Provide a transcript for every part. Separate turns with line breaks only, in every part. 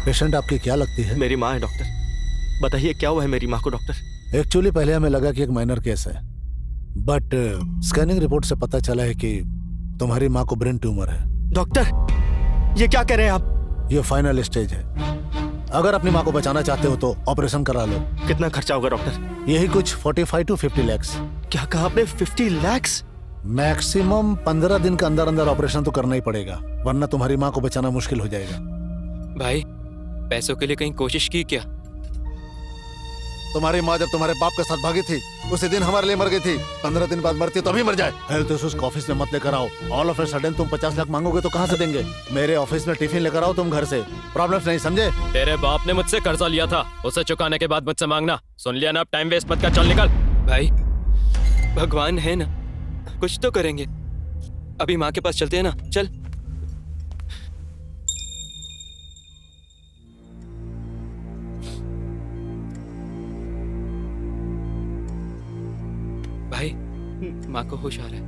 Patient आपकी क्या लगती है?
मेरी माँ है डॉक्टर। बताइए क्या हुआ है मेरी माँ को डॉक्टर?
एक्चुअली पहले हमें लगा कि एक माइनर केस है, बट स्कैनिंग रिपोर्ट से पता चला है कि तुम्हारी माँ को ब्रेन ट्यूमर है।
डॉक्टर ये क्या कह रहे हैं आप?
ये फाइनल स्टेज है। अगर अपनी माँ को बचाना चाहते हो तो ऑपरेशन करा लो।
कितना खर्चा होगा डॉक्टर?
यही कुछ 45 to 50 lakhs।
क्या कहा आपने? 50 lakhs?
मैक्सिमम 15 दिन के अंदर अंदर ऑपरेशन तो करना ही पड़ेगा, वरना तुम्हारी माँ को बचाना मुश्किल हो जाएगा।
भाई पैसों के लिए कहीं कोशिश की क्या?
तुम्हारी माँ जब तुम्हारे बाप के साथ भागी थी उसी दिन हमारे लिए मर गई थी। 15 दिन बाद मरती तो अभी मर जाए। हेल्थ इश्यूज को ऑफिस में मत लेकर आओ। ऑल ऑफ ए सडन तुम 50 लाख मांगोगे तो कहाँ से देंगे? मेरे ऑफिस में टिफिन लेकर आओ तुम घर से। प्रॉब्लम्स नहीं, समझे?
तेरे बाप ने मुझसे कर्जा लिया था, उसे चुकाने के बाद मुझसे मांगना। सुन लिया ना? अब टाइम वेस्ट मत कर, चल निकल।
भाई भगवान है ना, कुछ तो करेंगे। अभी माँ के पास चलते हैं ना, चल। भाई माँ को होश आ रहा है।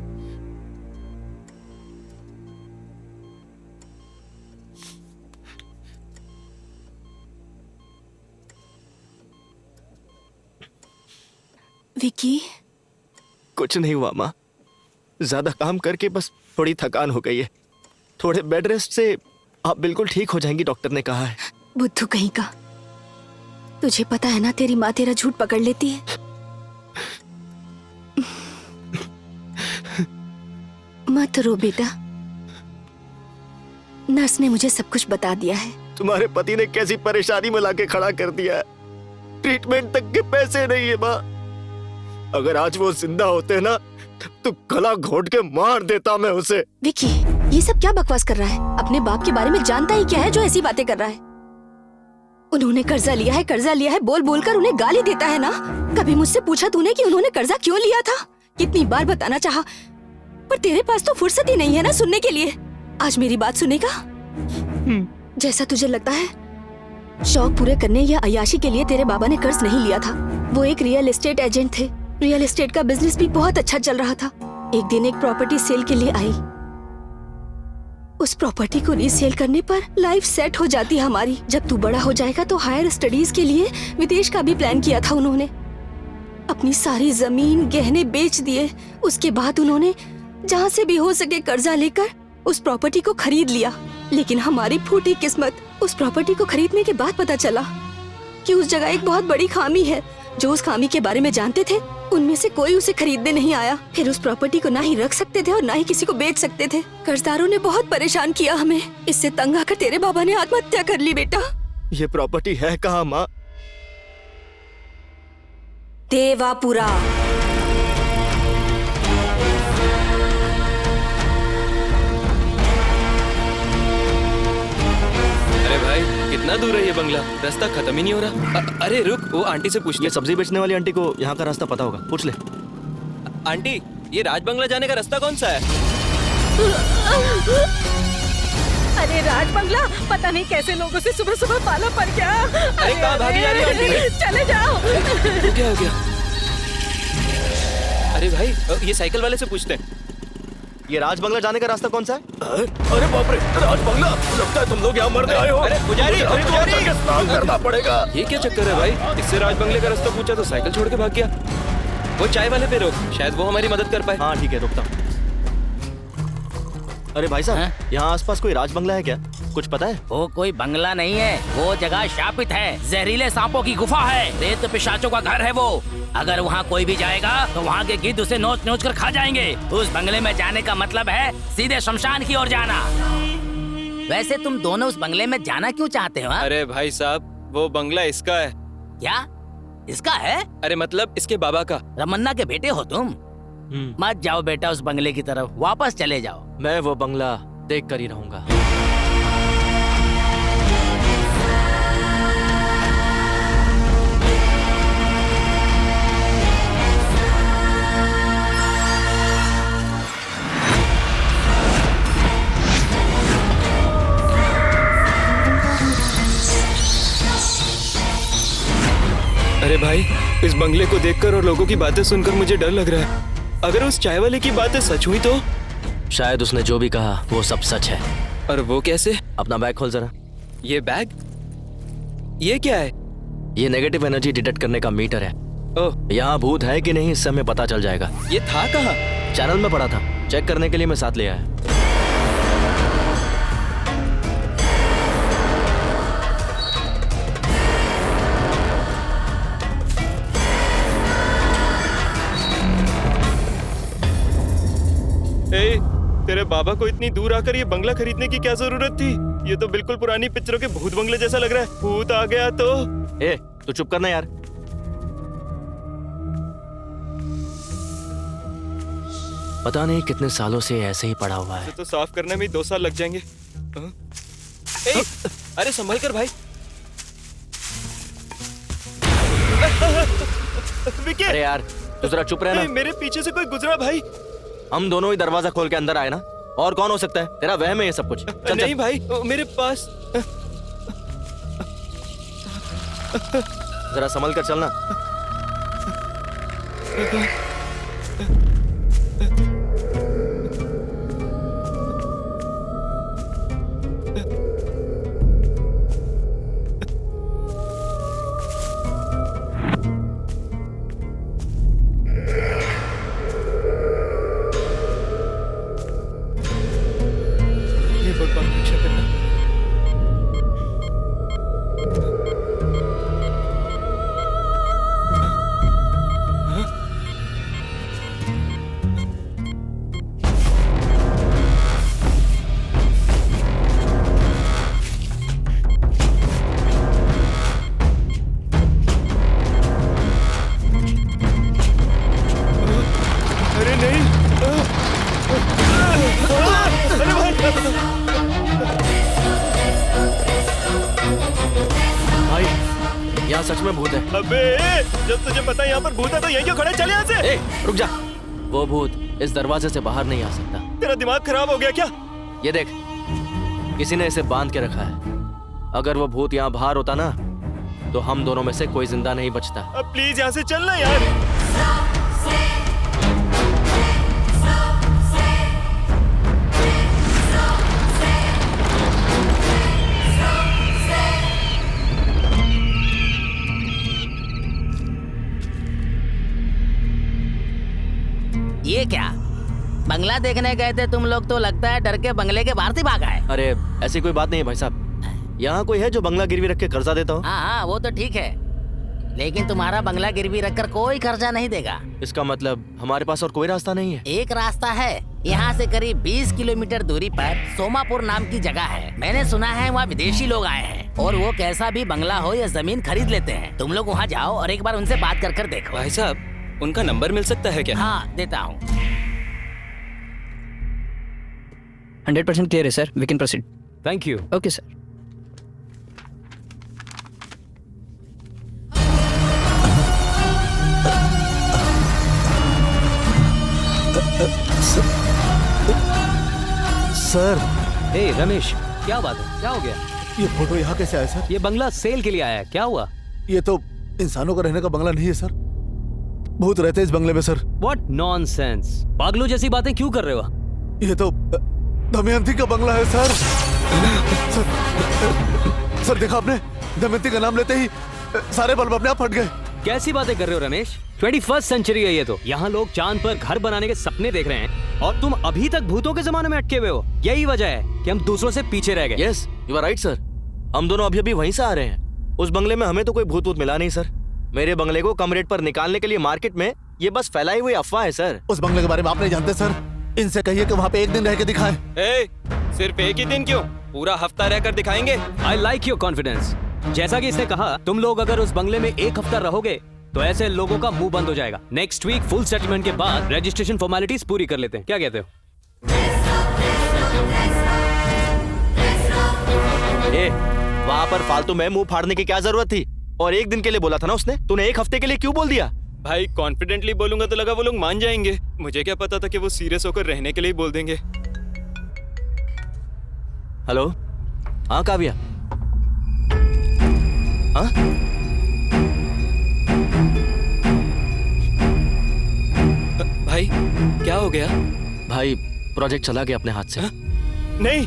विकी,
कुछ नहीं हुआ माँ, ज्यादा काम करके बस थोड़ी थकान हो गई है। थोड़े बेड रेस्ट से आप बिल्कुल ठीक हो जाएंगी, डॉक्टर ने कहा है।
बुद्धू कहीं का, तुझे पता है ना तेरी माँ तेरा झूठ पकड़ लेती है। मत रो बेटा, नर्स ने मुझे सब कुछ बता दिया है।
तुम्हारे पति ने कैसी परेशानी में लाके खड़ा कर दिया है। ट्रीटमेंट तक के पैसे नहीं है माँ। अगर आज वो जिंदा होते ना तो गला घोट के मार देता मैं उसे।
विकी, ये सब क्या बकवास कर रहा है? अपने बाप के बारे में जानता ही क्या है जो ऐसी बातें कर रहा है? उन्होंने कर्जा लिया है बोल बोल कर उन्हें गाली देता है ना। कभी मुझसे पूछा तूने कि उन्होंने कर्जा क्यों लिया था? कितनी बार बताना चाहा, पर तेरे पास तो फुर्सत ही नहीं है ना सुनने के लिए। आज मेरी बात सुनेगा? जैसा तुझे लगता है, शौक पूरे करने या अय्याशी के लिए तेरे बाबा ने कर्ज नहीं लिया था। वो एक रियल एस्टेट एजेंट थे। रियल एस्टेट का बिजनेस भी बहुत अच्छा चल रहा था। एक दिन एक प्रॉपर्टी सेल के लिए आई। उस प्रॉपर्टी को रीसेल करने पर लाइफ सेट हो जाती हमारी। जब तू बड़ा हो जाएगा तो हायर स्टडीज के लिए विदेश का भी प्लान किया था उन्होंने। अपनी सारी जमीन गहने बेच दिए। उसके बाद उन्होंने जहाँ से भी हो सके कर्जा लेकर उस प्रॉपर्टी को खरीद लिया। लेकिन हमारी फूटी किस्मत, उस प्रॉपर्टी को खरीदने के बाद पता चला कि उस जगह एक बहुत बड़ी खामी है। जो उस खामी के बारे में जानते थे उनमें से कोई उसे खरीदने नहीं आया। फिर उस प्रॉपर्टी को ना ही रख सकते थे और ना ही किसी को बेच सकते थे। कर्जदारों ने बहुत परेशान किया हमें। इससे तंग आकर तेरे बाबा ने आत्महत्या कर ली। बेटा,
ये प्रॉपर्टी है कहाँ माँ?
देवापुरा।
अरे भाई कितना दूर है ये बंगला? रास्ता खत्म ही नहीं हो रहा। अरे रुक, वो आंटी से पूछ ले।
ये सब्जी बेचने वाली आंटी को यहाँ का रास्ता पता होगा, पूछ ले।
आंटी, ये राज बंगला जाने का रास्ता कौन सा है?
अरे राज बंगला, पता नहीं कैसे लोगों से सुबह सुबह पाला पड़ गया।
अरे कहाँ भागी जा रही है आंटी?
चले जाओ।
तो क्या हो गया? अरे भाई ये साइकिल वाले से पूछते हैं।
ये राज बंगला जाने का रास्ता कौन सा है?
अरे बाप रे, राज बंगला! लगता है तुम लोग यहाँ मरने आए हो।
अरे पुजारी, पुजारी!
स्नान करना पड़ेगा।
ये क्या चक्कर है भाई? इससे राज बंगले का रास्ता पूछा तो साइकिल छोड़ के भाग गया। वो चाय वाले पे रोक, शायद वो हमारी मदद कर पाए।
हाँ ठीक है, रुकता हूँ। अरे भाई साहब, यहाँ आसपास कोई राज बंगला है क्या? कुछ पता है?
वो कोई बंगला नहीं है, वो जगह शापित है। जहरीले सांपों की गुफा है, रेत पिशाचों का घर है वो। अगर वहाँ कोई भी जाएगा तो वहाँ के गिद्ध उसे नोच नोच कर खा जाएंगे। उस बंगले में जाने का मतलब है सीधे शमशान की ओर जाना। वैसे तुम दोनों उस बंगले में जाना क्यों चाहते हो?
अरे भाई साहब, वो बंगला इसका है।
क्या इसका है?
अरे मतलब इसके बाबा का।
रमन्ना के बेटे हो तुम? मत जाओ बेटा उस बंगले की तरफ, वापस चले जाओ।
मैं वो बंगला देख कर ही रहूंगा।
अरे भाई, इस बंगले को देखकर और लोगों की बातें सुनकर मुझे डर लग रहा है। अगर उस चाय वाले की बातें सच हुई तो?
शायद उसने जो भी कहा वो सब सच है।
और वो कैसे?
अपना बैग खोल जरा।
ये बैग? ये क्या है?
ये नेगेटिव एनर्जी डिटेक्ट करने का मीटर है।
ओह,
यहाँ भूत है कि नहीं इससे हमें पता चल जाएगा।
ये था कहाँ?
चैनल में पड़ा था, चेक करने के लिए मैं साथ ले आया।
ए, तेरे बाबा को इतनी दूर आकर ये बंगला खरीदने की क्या जरूरत थी? ये तो बिल्कुल पुरानी पिक्चरों के भूत बंगले जैसा लग रहा है। भूत आ गया तो?
ए, तू चुप करना यार। पता नहीं कितने सालों से ऐसे ही पड़ा हुआ है।
तो साफ करने में 2 साल लग जाएंगे। हाँ? ए, अरे संभल कर भाई। विकी!
अरे यार तू जरा चुप रहना।
मेरे पीछे से कोई गुजरा भाई।
हम दोनों ही दरवाजा खोल के अंदर आए ना, और कौन हो सकता है? तेरा वहम है ये सब कुछ। चल
नहीं
चल।
भाई, मेरे पास
जरा संभल कर चलना।
ये भगवान रक्षा करना। अरे नहीं! अरे भाई!
भाई यहाँ सच में भूत है।
अबे, जब तुझे पता है यहाँ पर भूत है तो यहीं क्यों खड़े? चल यहाँ से!
ए, रुक जा। वो भूत इस दरवाजे से बाहर नहीं आ सकता।
तेरा दिमाग खराब हो गया क्या?
ये देख, किसी ने इसे बांध के रखा है। अगर वो भूत यहाँ बाहर होता ना, तो हम दोनों में से कोई जिंदा नहीं बचता।
अब प्लीज यहाँ से चलना यार।
ये क्या बंगला देखने गए थे तुम लोग? तो लगता है डर के बंगले के बाहर से भागा है।
अरे ऐसी कोई बात नहीं है भाई साहब। यहाँ कोई है जो बंगला गिरवी रख के कर्जा देता हो?
हाँ हाँ वो तो ठीक है, लेकिन तुम्हारा बंगला गिरवी रखकर कोई कर्जा नहीं देगा।
इसका मतलब हमारे पास और कोई रास्ता नहीं है?
एक रास्ता है। यहाँ से करीब 20 किलोमीटर दूरी पर सोमापुर नाम की जगह है। मैंने सुना है वहाँ विदेशी लोग आए हैं और वो कैसा भी बंगला हो या जमीन खरीद लेते हैं। तुम लोग वहाँ जाओ और एक बार उनसे बात कर देखो।
भाई साहब, उनका नंबर मिल सकता है क्या?
हाँ देता हूँ।
100% clear है sir, we can proceed.
Thank you.
Okay sir.
Sir,
ए रमेश, क्या बात है? क्या हो गया?
ये फोटो यहाँ कैसे आया सर?
ये बंगला सेल के लिए आया है, क्या हुआ?
ये तो इंसानों का रहने का बंगला नहीं है सर। भूत रहते हैं इस बंगले में सर।
What nonsense! पागलों जैसी बातें क्यों कर रहे हो?
ये तो दमयंती का बंगला है सर। सर देखा आपने, दमयंती का नाम लेते ही सारे बल्ब अपने आप फट गए।
कैसी बातें कर रहे हो रमेश? 21st सेंचुरी है ये तो। यहाँ लोग चांद पर घर बनाने के सपने देख रहे हैं और तुम अभी तक भूतों के जमाने में अटके हुए हो। यही वजह है कि हम दूसरों से पीछे रह गए।
Yes, you are right sir. हम दोनों अभी वहीं से आ रहे हैं। उस बंगले में हमें तो कोई भूत मिला नहीं सर। मेरे बंगले को कम रेट पर निकालने के लिए मार्केट में ये बस फैलाई हुई अफवाह है सर।
उस बंगले के बारे में आप नहीं जानते सर। इनसे कहिए कि वहाँ पे एक दिन रह के दिखाएं।
सिर्फ एक ही दिन क्यों? पूरा हफ्ता रहकर दिखाएंगे।
I like your confidence. जैसा कि इसने कहा, तुम लोग अगर उस बंगले में एक हफ्ता रहोगे तो ऐसे लोगों का मुंह बंद हो जाएगा। नेक्स्ट वीक फुल सेटलमेंट के बाद रजिस्ट्रेशन फॉर्मेलिटीज पूरी कर लेते हैं। क्या कहते हो?
वहाँ पर फालतू में मुंह फाड़ने की क्या जरूरत थी? और एक दिन के लिए बोला था ना उसने। तूने एक हफ्ते के लिए क्यों बोल दिया?
भाई कॉन्फिडेंटली बोलूंगा तो लगा वो लोग मान जाएंगे। मुझे क्या पता था कि वो सीरियस होकर रहने के लिए बोल देंगे।
हेलो, हाँ काव्या। हाँ
भाई क्या हो गया?
भाई, प्रोजेक्ट चला गया अपने हाथ से।
नहीं,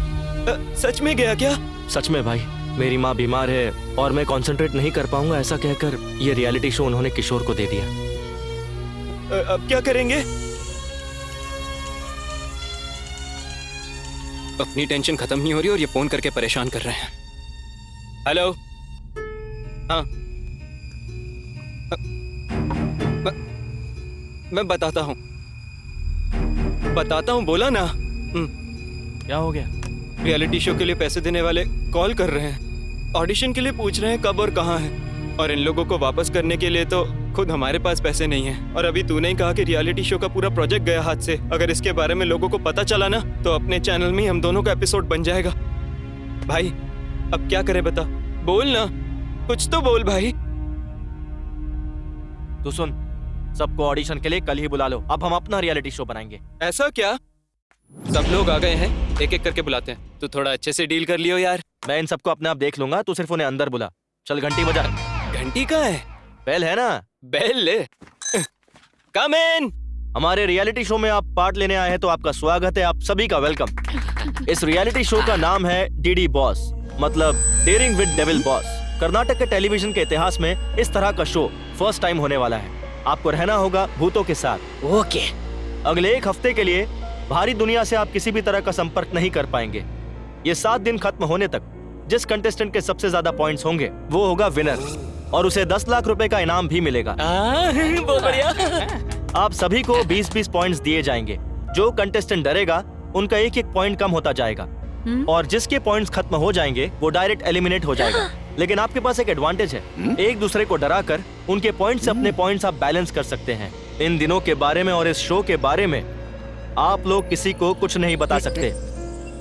सच में गया क्या?
सच में भाई। मेरी माँ बीमार है और मैं कंसंट्रेट नहीं कर पाऊंगा, ऐसा कहकर ये रियलिटी शो उन्होंने किशोर को दे दिया।
अब क्या करेंगे? अपनी टेंशन खत्म नहीं हो रही और ये फोन करके परेशान कर रहे हैं। हेलो, हाँ, मैं बताता हूँ, बोला ना।
क्या हो गया?
रियलिटी शो के लिए पैसे देने वाले कॉल कर रहे हैं, ऑडिशन के लिए पूछ रहे हैं कब और कहाँ है, और इन लोगों को वापस करने के लिए तो खुद हमारे पास पैसे नहीं हैं। और अभी तूने ही कहा कि रियलिटी शो का पूरा प्रोजेक्ट गया हाथ से। अगर इसके बारे में लोगों को पता चला ना तो अपने चैनल में हम दोनों का एपिसोड बन जाएगा। भाई अब क्या करें बता, बोल ना, कुछ तो बोल भाई।
तू सुन, सबको ऑडिशन के लिए कल ही बुला लो, अब हम अपना रियलिटी शो बनाएंगे।
ऐसा क्या? सब लोग आ गए हैं, एक एक करके बुलाते हैं। तू थोड़ा अच्छे से डील कर लियो यार।
मैं इन सबको अपने आप देख लूंगा, तू सिर्फ उन्हें अंदर बुला। चल घंटी बजा।
घंटी कहाँ है?
बेल है ना?
बेल ले। कम इन।
हमारे रियलिटी शो में आप पार्ट लेने आए हैं तो आपका स्वागत है, आप सभी का वेलकम। इस रियलिटी शो का नाम है डीडी बॉस, मतलब daring with devil boss. Karnataka के टेलीविजन के इतिहास में इस तरह का शो फर्स्ट टाइम होने वाला है। आपको रहना होगा भूतों के साथ।
ओके।
अगले 1 हफ्ते के लिए बाहरी दुनिया से आप किसी भी तरह का संपर्क नहीं कर पाएंगे। ये 7 दिन खत्म होने तक जिस कंटेस्टेंट के सबसे ज्यादा पॉइंट्स होंगे वो होगा विनर, और उसे 10 लाख रुपए का इनाम भी मिलेगा।
बहुत बढ़िया।
आप सभी को 20-20 पॉइंट्स दिए जाएंगे। जो कंटेस्टेंट डरेगा उनका 1-1 पॉइंट कम होता जाएगा, और जिसके पॉइंट्स खत्म हो जाएंगे वो डायरेक्ट एलिमिनेट हो जाएगा। लेकिन आपके पास एक एडवांटेज है, एक दूसरे को डराकर उनके पॉइंट्स से अपने पॉइंट्स आप बैलेंस कर सकते हैं। इन दिनों के बारे में और इस शो के बारे में आप लोग किसी को कुछ नहीं बता सकते।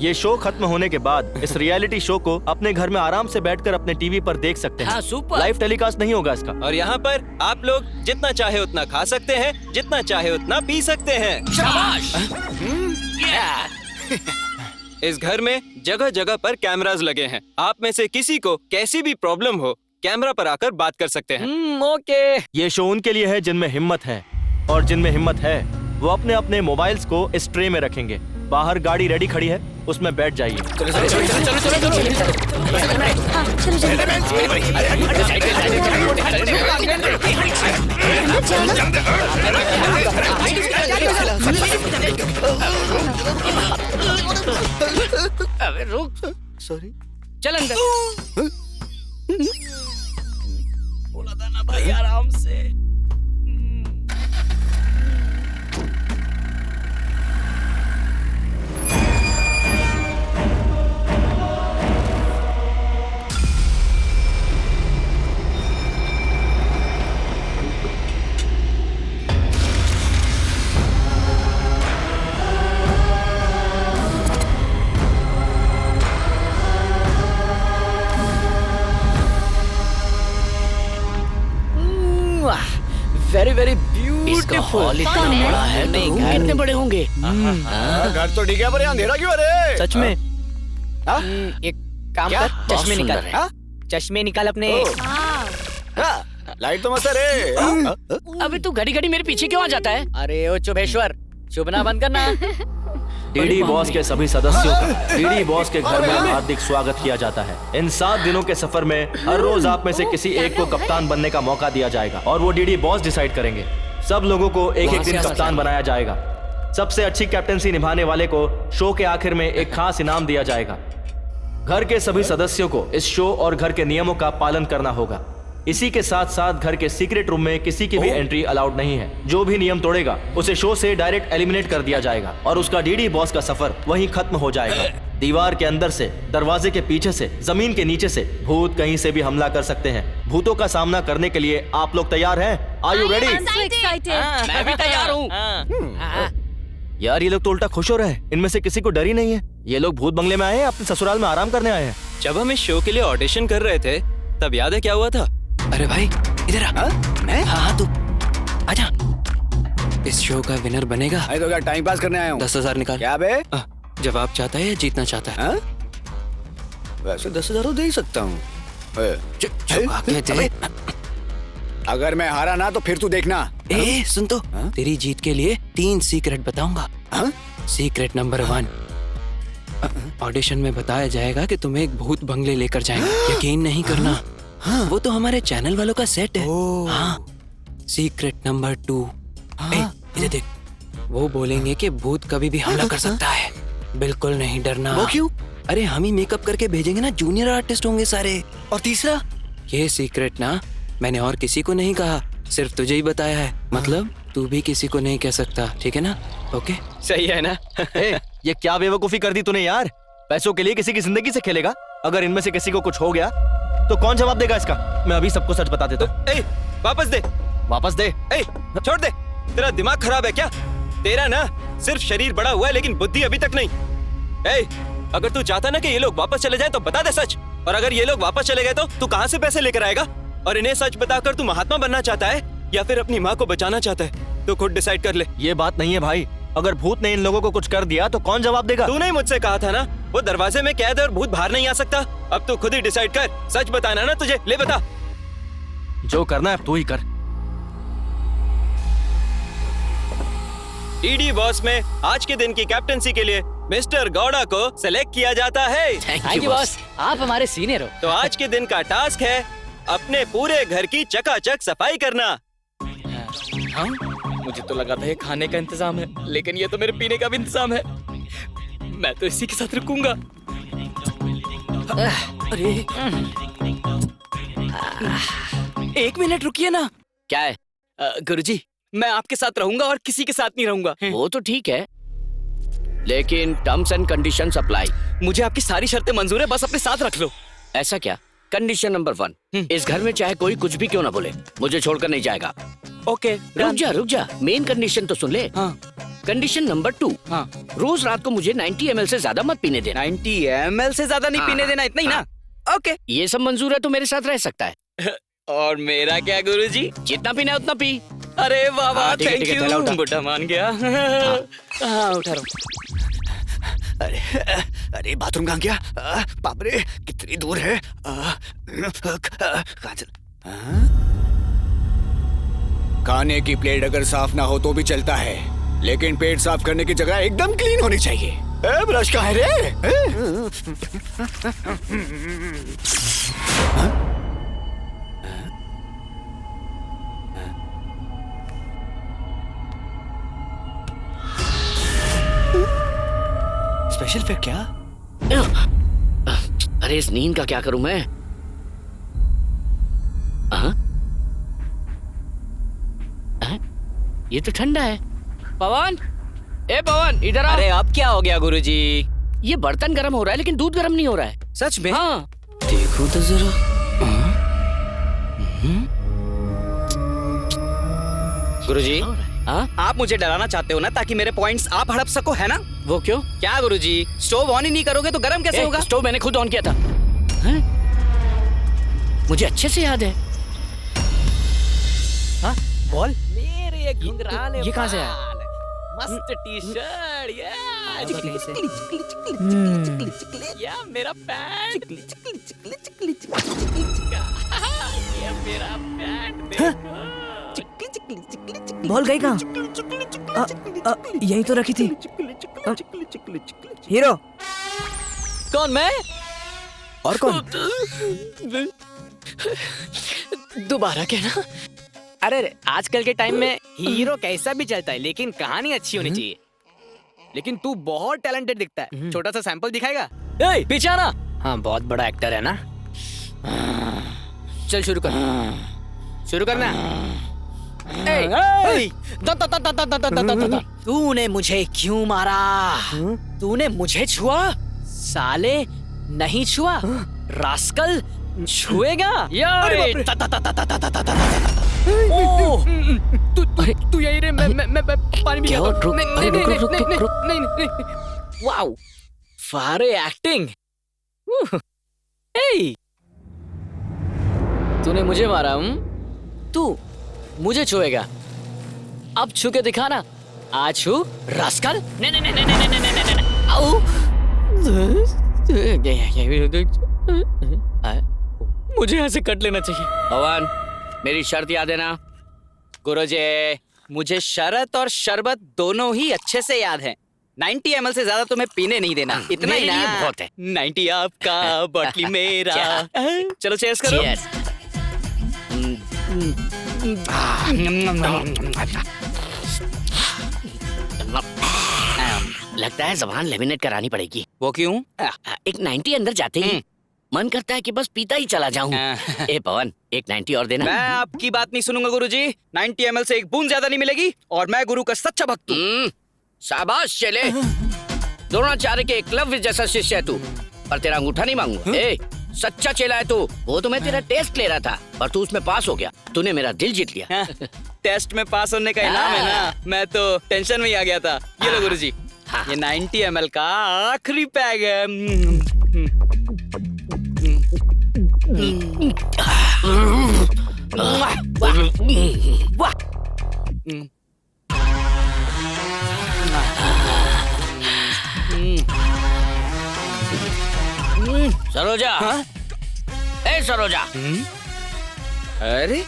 ये शो खत्म होने के बाद इस रियलिटी शो को अपने घर में आराम से बैठकर अपने टीवी पर देख सकते हैं।
हाँ, सुपर।
लाइव टेलीकास्ट नहीं होगा इसका।
और यहाँ पर आप लोग जितना चाहे उतना खा सकते हैं, जितना चाहे उतना पी सकते हैं।
शाबाश।
इस घर में जगह जगह पर कैमरास लगे हैं। आप में से किसी को कैसी भी प्रॉब्लम हो, कैमरा पर आकर बात कर सकते हैं।
ओके।
ये शो उनके लिए है जिनमें हिम्मत है, और जिनमें हिम्मत है वो अपने अपने मोबाइल्स को इस ट्रे में रखेंगे। बाहर गाड़ी रेडी खड़ी है, उसमें बैठ जाइए।
अबे रुक।
सॉरी।
चल अंदर। बोला था ना भाई आराम से। Very very beautiful. इतना बड़ा है, नहीं कितने बड़े होंगे?
घर तो ठीक है पर अंधेरा क्यों? अरे
सच में? एक काम कर, चश्मे निकाल। चश्मे निकाल अपने।
लाइट तो मस्त है रे।
अबे तू घड़ी घड़ी मेरे पीछे क्यों आ जाता है?
अरे ओ चुभेश्वर, चुभना बंद करना।
डीडी बॉस के सभी सदस्यों का डीडी बॉस के घर में हार्दिक स्वागत किया जाता है। इन 7 दिनों के सफर में हर रोज आप में से किसी एक को कप्तान बनने का मौका दिया जाएगा, और वो डीडी बॉस डिसाइड करेंगे। सब लोगों को एक एक दिन कप्तान बनाया जाएगा। सबसे अच्छी कैप्टेंसी निभाने वाले को शो के आखिर में एक खास इनाम दिया जाएगा। घर के सभी सदस्यों को इस शो और घर के नियमों का पालन करना होगा। इसी के साथ साथ घर के सीक्रेट रूम में किसी की भी एंट्री अलाउड नहीं है। जो भी नियम तोड़ेगा उसे शो से डायरेक्ट एलिमिनेट कर दिया जाएगा, और उसका डीडी बॉस का सफर वहीं खत्म हो जाएगा। दीवार के अंदर से, दरवाजे के पीछे से, जमीन के नीचे से भूत कहीं से भी हमला कर सकते हैं। भूतों का सामना करने के लिए आप लोग तैयार हैं? Are you ready?
मैं भी तैयार हूँ।
यार ये लोग तो उल्टा खुश हो रहे हैं, इनमें से किसी को डर ही नहीं है। ये लोग भूत बंगले में आए हैं, अपने ससुराल में आराम करने आए हैं।
जब हम इस शो के लिए ऑडिशन कर रहे थे तब याद है क्या हुआ था? अरे भाई इधर आ। मैं? हाँ तू आजा। इस शो का विनर बनेगा।
तो क्या टाइम पास करने आया हूँ?
10,000 निकाल।
क्या बे?
जवाब चाहता है या जीतना चाहता है?
वैसे 10,000 तो दे ही सकता हूँ। अगर मैं हारा ना तो फिर तू देखना।
सुन तो, तेरी जीत के लिए 3 सीक्रेट बताऊंगा। सीक्रेट नंबर 1, ऑडिशन में बताया जाएगा कि तुम्हें एक भूत बंगले लेकर जाएंगे। यकीन नहीं करना, वो तो हमारे चैनल वालों का सेट है। हाँ, सीक्रेट नंबर 2। इधर देख, वो बोलेंगे कि भूत कभी भी हमला कर सकता है, बिल्कुल नहीं डरना।
वो क्यों?
अरे हम ही मेकअप करके भेजेंगे ना, जूनियर आर्टिस्ट होंगे सारे।
और तीसरा?
ये सीक्रेट ना मैंने और किसी को नहीं कहा, सिर्फ तुझे ही बताया है। मतलब तू भी किसी को नहीं कह सकता, ठीक है ना? ओके,
सही है ना? ये क्या बेवकूफी कर दी तूने यार। पैसों के लिए किसी की जिंदगी से खेलेगा। अगर इनमें से किसी को कुछ हो गया तो कौन जवाब देगा इसका? मैं अभी सबको सच बता देता हूँ।
वापस दे,
वापस दे।
छोड़ दे। तेरा दिमाग खराब है क्या? तेरा ना सिर्फ शरीर बड़ा हुआ है लेकिन बुद्धि अभी तक नहीं। अगर तू चाहता ना कि ये लोग वापस चले जाएं तो बता दे सच। और अगर ये लोग वापस चले गए तो तू कहाँ से पैसे लेकर आएगा? और इन्हें सच बताकर तू महात्मा बनना चाहता है या फिर अपनी माँ को बचाना चाहता है? तो खुद डिसाइड कर ले।
ये बात नहीं है भाई। अगर भूत ने इन लोगों को कुछ कर दिया तो कौन जवाब देगा?
तूने ही मुझसे कहा था ना, वो दरवाजे में कैद है और भूत बाहर नहीं आ सकता। अब तू खुद ही डिसाइड कर। सच बताना ना तुझे। ले बता।
जो करना है तू ही कर।
डीडी बॉस में आज के दिन की कैप्टनसी के लिए मिस्टर गौड़ा को सिलेक्ट किया जाता है।
थैंक यू बॉस, आप हमारे सीनियर हो।
तो आज के दिन का टास्क है अपने पूरे घर की चकाचक सफाई करना।
हाँ? मुझे तो लगा था ये खाने का इंतजाम है, लेकिन ये तो मेरे पीने का भी इंतजाम है। मैं तो इसी के साथ रुकूंगा। अरे 1 मिनट रुकिए ना।
क्या है?
गुरुजी, मैं आपके साथ रहूंगा और किसी के साथ नहीं रहूंगा।
वो तो ठीक है, लेकिन टर्म्स एंड कंडीशंस अप्लाई।
मुझे आपकी सारी शर्तें मंजूर है, बस अपने साथ रख लो।
ऐसा क्या? कंडीशन नंबर 1, इस घर में चाहे कोई कुछ भी क्यों ना बोले, मुझे छोड़कर नहीं जाएगा।
ओके,
रुक जा, मेन कंडीशन तो सुन ले।
हाँ।
कंडीशन नंबर 2,
हाँ।
रोज रात को मुझे 90 ml से ज्यादा मत पीने देना।
90 ml से ज्यादा नहीं पीने देना, इतना ही ना? ओके,
ये सब मंजूर है तो मेरे साथ रह सकता है।
और मेरा क्या गुरुजी?
जितना पीना है उतना पी।
अरे वाह वाह,
ठीक है,
थैंक
ठीक है, थैला उठा।
यू। बुढ़ा मान गया। हाँ, उठा रहा हूँ।
अरे बाथरूम कहाँ गया? बाप रे, कितनी दूर है? कहाँ चल? खाने की प्लेट अगर साफ ना हो तो भी चलता है, लेकिन पेट साफ करने की जगह एकदम क्लीन होनी चाहिए। ब्रश कहाँ है रे?
स्पेशल फिर क्या?
अरे इस नींद का क्या करूं मैं? ये तो ठंडा है। पवन, ए पवन, इधर आ।
अरे अब क्या हो गया गुरुजी?
ये बर्तन गर्म हो रहा है लेकिन दूध गर्म नहीं हो रहा है।
सच में?
हाँ।
देखो तो जरा। गुरुजी, आप मुझे डराना चाहते हो ना, ताकि मेरे पॉइंट्स आप हड़प सको, है ना?
वो क्यों?
क्या गुरुजी, स्टोव ऑन ही नहीं करोगे तो गर्म कैसे होगा?
स्टोव मैंने खुद ऑन किया था। मुझे अच्छे से याद है।
हाँ, बॉल मेरे ये घुंघराले
ये कहाँ से आया?
मस्त टी-शर्ट, या मेरा पैंट, ये मेरा पैंट।
बॉल गई कहाँ? यही तो रखी थी। हीरो
कौन? मैं?
और कौन?
दोबारा कहना। अरे आजकल के टाइम में हीरो कैसा भी चलता है, लेकिन कहानी अच्छी होनी चाहिए। लेकिन तू बहुत टैलेंटेड दिखता है। छोटा सा सैंपल दिखाएगा? ए, पीछे आना।
हाँ, बहुत बड़ा एक्टर है ना।
चल शुरू कर। शुरू करना। तूने मुझे क्यों मारा? तूने मुझे छुआ? साले नहीं छुआ, रास्कल छुएगा। तू यही रे, मैं पानी भी नहीं। वाओ, फारे एक्टिंग। तूने मुझे मारा? तू मुझे छुएगा? अब छू के दिखाना। आ छू, रास्कल। मुझे यहाँ से कट लेना चाहिए।
भगवान, मेरी शर्त याद है ना?
गुरुजी, मुझे शरत और शरबत दोनों ही अच्छे से याद है। 90 ml से ज्यादा तुम्हें पीने नहीं देना, इतना ही
मेरे
ना।
लिए बहुत है।
90 आपका, बॉटली मेरा। चलो चेयर्स करो।
Cheers. लगता है जबान लेमिनेट करानी पड़ेगी।
वो क्यों?
एक 90 अंदर जाते ही मन करता है कि बस पीता ही चला जाऊं। ए पवन, एक 90 और देना।
मैं आपकी बात नहीं सुनूंगा गुरुजी। 90 ml से एक बूंद ज्यादा नहीं मिलेगी और मैं गुरु का सच्चा भक्त हूँ।
शाबाश चले। द्रोणाचार्य के एकलव्य जैसा शिष्य है तू, पर तेरा अंगूठा नहीं मांगूंगा। ए सच्चा चेला है तू। वो तो मैं तेरा टेस्ट ले रहा था, पर तू उसमें पास हो गया। तूने मेरा दिल जीत लिया।
टेस्ट में पास होने का इनाम है ना। मैं तो टेंशन में ही आ गया था। ये लो गुरुजी, ये 90 ml का आखिरी पैग है।
वाह। सरोजा। ए सरोजा।
अरे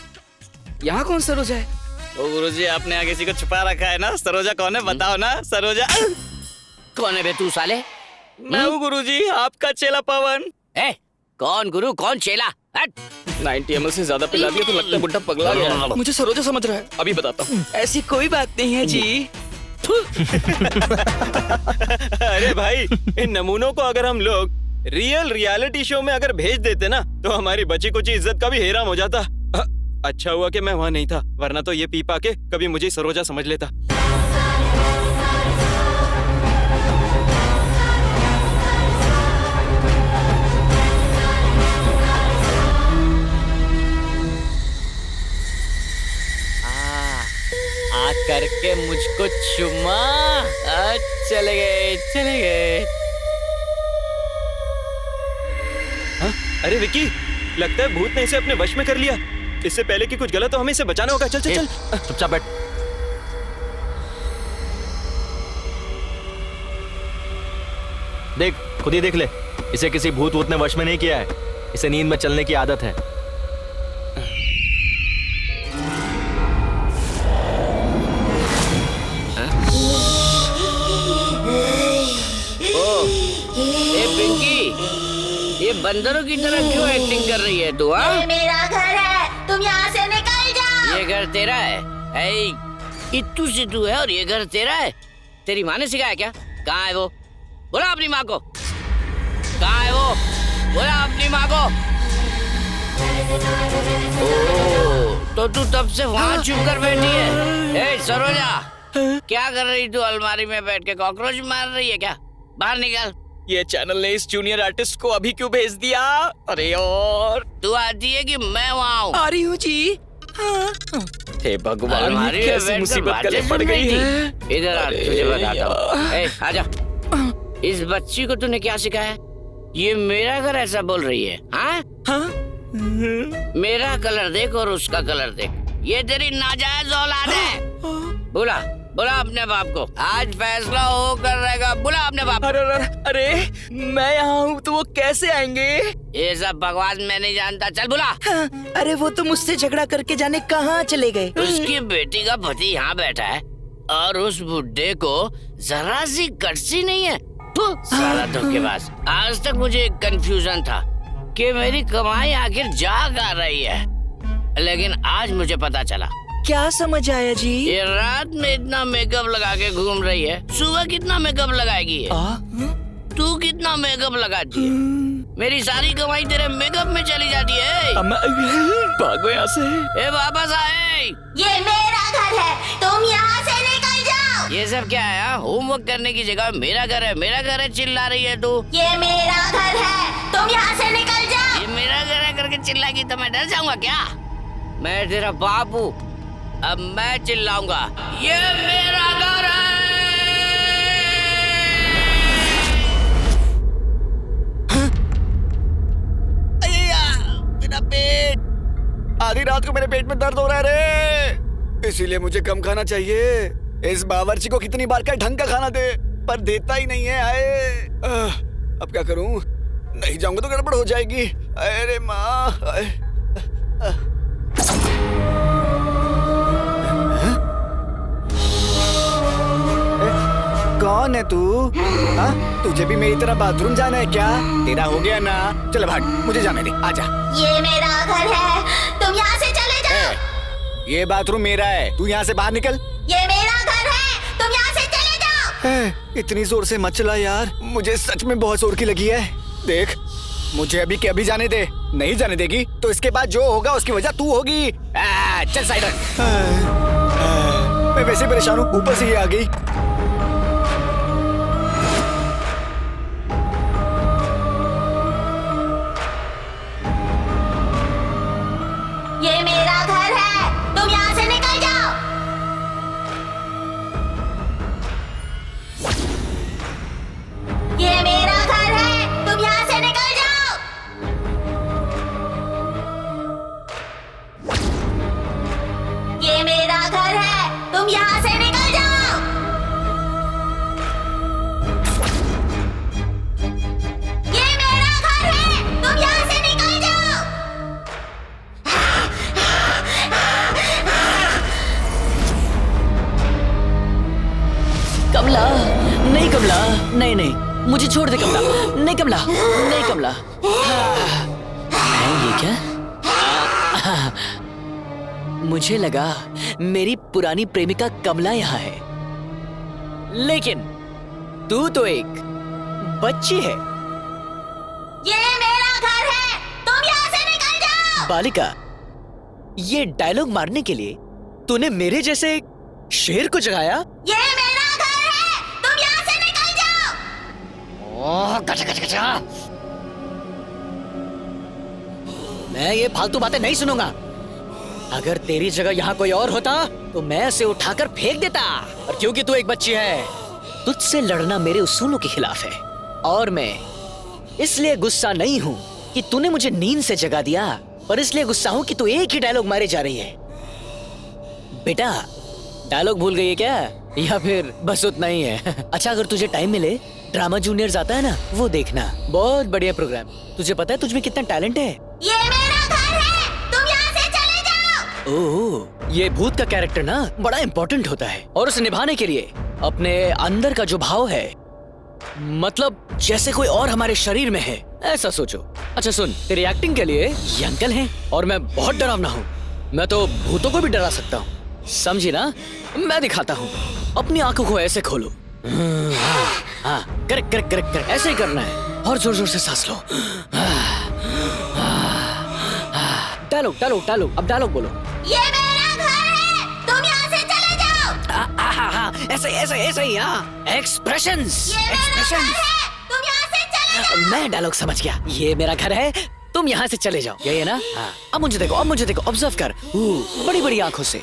यहाँ कौन सरोजा है? ओ गुरुजी, आपने यहाँ किसी को छुपा रखा है ना। सरोजा कौन है बताओ ना। सरोजा
कौन है बे तू साले?
मैं हूँ गुरुजी, आपका चेला पवन।
ए कौन गुरु कौन चेला?
90 ml से ज्यादा पिला दिया तो लगता है बुड्ढा पगला गया। मुझे सरोजा समझ रहा है। अभी बताता हूँ। ऐसी कोई बात नहीं है जी।
अरे भाई, इन नमूनों को अगर हम लोग रियलिटी शो में अगर भेज देते ना, तो हमारी बची कुछ इज्जत का भी हेराम हो जाता। अच्छा हुआ कि मैं वहाँ नहीं था, वरना तो ये पी पाके कभी मुझे सरोजा समझ लेता।
करके मुझको चुमा। चले गए चले गए।
अरे विकी, लगता है भूत ने इसे अपने वश में कर लिया। इससे पहले कि कुछ गलत हो, हमें इसे बचाना होगा। चल चल चल।
चुपचाप बैठ। देख, खुद ही देख ले। इसे किसी भूत वूत ने वश में नहीं किया है। इसे नींद में चलने की आदत है।
ये बंदरों की तरह क्यों एक्टिंग कर रही है तू?
ये मेरा घर है, तुम यहाँ से निकल जाओ।
ये घर तेरा है? इत्तू सिद्धू है और ये घर तेरा है? तेरी माँ ने सिखाया क्या? कहाँ है वो? बोला अपनी माँ को। कहाँ है वो? बोला अपनी माँ को। तो तू तब से वहाँ छुप कर बैठी है। ए सरोजा, क्या कर रही तू अलमारी में बैठ के? कॉकरोच मार रही है क्या? बाहर निकल।
ये चैनल ने इस जूनियर आर्टिस्ट को अभी क्यों भेज दिया? अरे और
तू आती है कि मैं वहाँ हूँ?
आ रही हूँ जी। हे भगवान, कैसी मुसीबत गले पड़ गई है।
इधर आ, तुझे बताता हूँ। आजा। इस बच्ची को तूने क्या सिखाया? ये मेरा घर ऐसा बोल रही है? हाँ? मेरा कलर देख और उसका कलर देख। ये तेरी नाजायज औलाद है। बोला बोला अपने बाप को। आज फैसला हो कर रहेगा। बोला अपने बाप।
अरे मैं यहाँ हूँ तो वो कैसे आएंगे?
ये सब बकवास मैं नहीं जानता। चल बोला।
अरे वो तो मुझसे झगड़ा करके जाने कहाँ चले गए।
उसकी बेटी का पति यहाँ बैठा है और उस बुड्ढे को जरा सी कटसी नहीं है। सारा धोखेबाज। आज तक मुझे एक कंफ्यूजन था कि मेरी कमाई आखिर जा कहाँ रही है, लेकिन आज मुझे पता चला।
क्या समझ आया जी?
ये रात में इतना मेकअप लगा के घूम रही है, सुबह कितना मेकअप लगाएगी ये? तू कितना मेकअप लगाती है? मेरी सारी कमाई तेरे मेकअप में चली जाती है।
भागो यहाँ से।
ए वापस आए।
ये मेरा घर है, तुम यहाँ से निकल जाओ।
ये सब क्या है? होमवर्क करने की जगह मेरा घर है चिल्ला रही है तू।
ये मेरा घर है, तुम यहाँ से निकल जाओ।
ये मेरा घर है करके चिल्लाएगी तो मैं डर जाऊंगा क्या? मैं तेरा बाप हूँ, अब मैं चिल्लाऊंगा। ये मेरा घर है।
मेरा पेट, आधी रात को मेरे पेट में दर्द हो रहा है रे। इसीलिए मुझे कम खाना चाहिए। इस बावर्ची को कितनी बार क्या ढंग का खाना दे, पर देता ही नहीं है। आए अब क्या करूं? नहीं जाऊंगा तो गड़बड़ हो जाएगी। अरे माँ, कौन है तू? हाँ, तुझे भी मेरी तरह बाथरूम जाना है क्या? तेरा हो गया ना? चल भाग, मुझे जाने दे, आजा।
ये मेरा घर है, तुम यहाँ से चले जाओ।
ये बाथरूम मेरा है, तू यहाँ से बाहर निकल।
ये मेरा घर है, तुम यहाँ से चले जाओ।
इतनी जोर से मत चला यार, मुझे सच में बहुत जोर की लगी है। देख, मुझे अभी के अभी जाने दे। नहीं जाने देगी तो इसके बाद जो होगा उसकी वजह तू होगी। चल साइड। मैं वैसे परेशान हूँ, ऊपर से ये आ गई।
ये मेरा घर है, तुम यहाँ से निकल जाओ। ये मेरा घर है, तुम यहाँ से निकल जाओ। ये मेरा घर है, तुम यहाँ से निकल जाओ। ये मेरा घर है, तुम यहाँ से निकल जाओ।
कमला, नहीं कमला, नहीं नहीं, मुझे छोड़ दे कमला, नहीं कमला, नहीं कमला। ये क्या? मुझे लगा मेरी पुरानी प्रेमिका कमला यहाँ है, लेकिन तू तो एक बच्ची है।
ये मेरा घर है, तुम यहाँ से निकल जाओ।
बालिका, ये डायलॉग मारने के लिए तूने मेरे जैसे शेर को जगाया?
ये मेरा घर है, तुम यहाँ से निकल जाओ।
ओह, गचा गचा गचा। मैं ये फालतू बातें नहीं सुनूंगा। अगर तेरी जगह यहाँ कोई और होता तो मैं उसे उठाकर फेंक देता, और क्योंकि तू एक बच्ची है, तुझसे लड़ना मेरे उसूलों के खिलाफ है। और मैं इसलिए गुस्सा नहीं हूँ कि तूने मुझे नींद से जगा दिया, पर इसलिए गुस्सा हूँ कि तू एक ही डायलॉग मारे जा रही है। बेटा, डायलॉग भूल गई है क्या, या फिर बस उतना ही है? अच्छा, अगर तुझे टाइम मिले, ड्रामा जूनियर्स आता है ना, वो देखना, बहुत बढ़िया प्रोग्राम। तुझे पता है तुझ में कितना टैलेंट है।
ये मेरा घर है, तुम यहाँ से चले जाओ।
ओह, ये भूत का कैरेक्टर ना बड़ा इम्पोर्टेंट होता है, और उसे निभाने के लिए अपने अंदर का जो भाव है, मतलब जैसे कोई और हमारे शरीर में है, ऐसा सोचो। अच्छा सुन, तेरी एक्टिंग के लिए ये अंकल हैं, और मैं बहुत डरावना हूँ। मैं तो भूतों को भी डरा सकता हूँ, समझी ना? मैं दिखाता हूँ। अपनी आंखों को ऐसे खोलो। हाँ, करेक्ट करेक्ट करेक्ट करेक्ट, ऐसे ही करना है, और जोर जोर से सांस लो। डायलॉग डायलॉग डायलॉग, अब डायलॉग बोलो।
ये मेरा घर है, तुम यहाँ से चले जाओ।
ऐसे ऐसे ऐसे ही, हाँ, एक्सप्रेशंस
ये मेरा घर है, तुम यहाँ से चले जाओ।
मैं डायलॉग समझ गया। ये मेरा घर है, तुम यहाँ से चले जाओ, यही है ना? हाँ। अब मुझे देखो, अब मुझे देखो, ऑब्जर्व कर, बड़ी बड़ी आंखों से।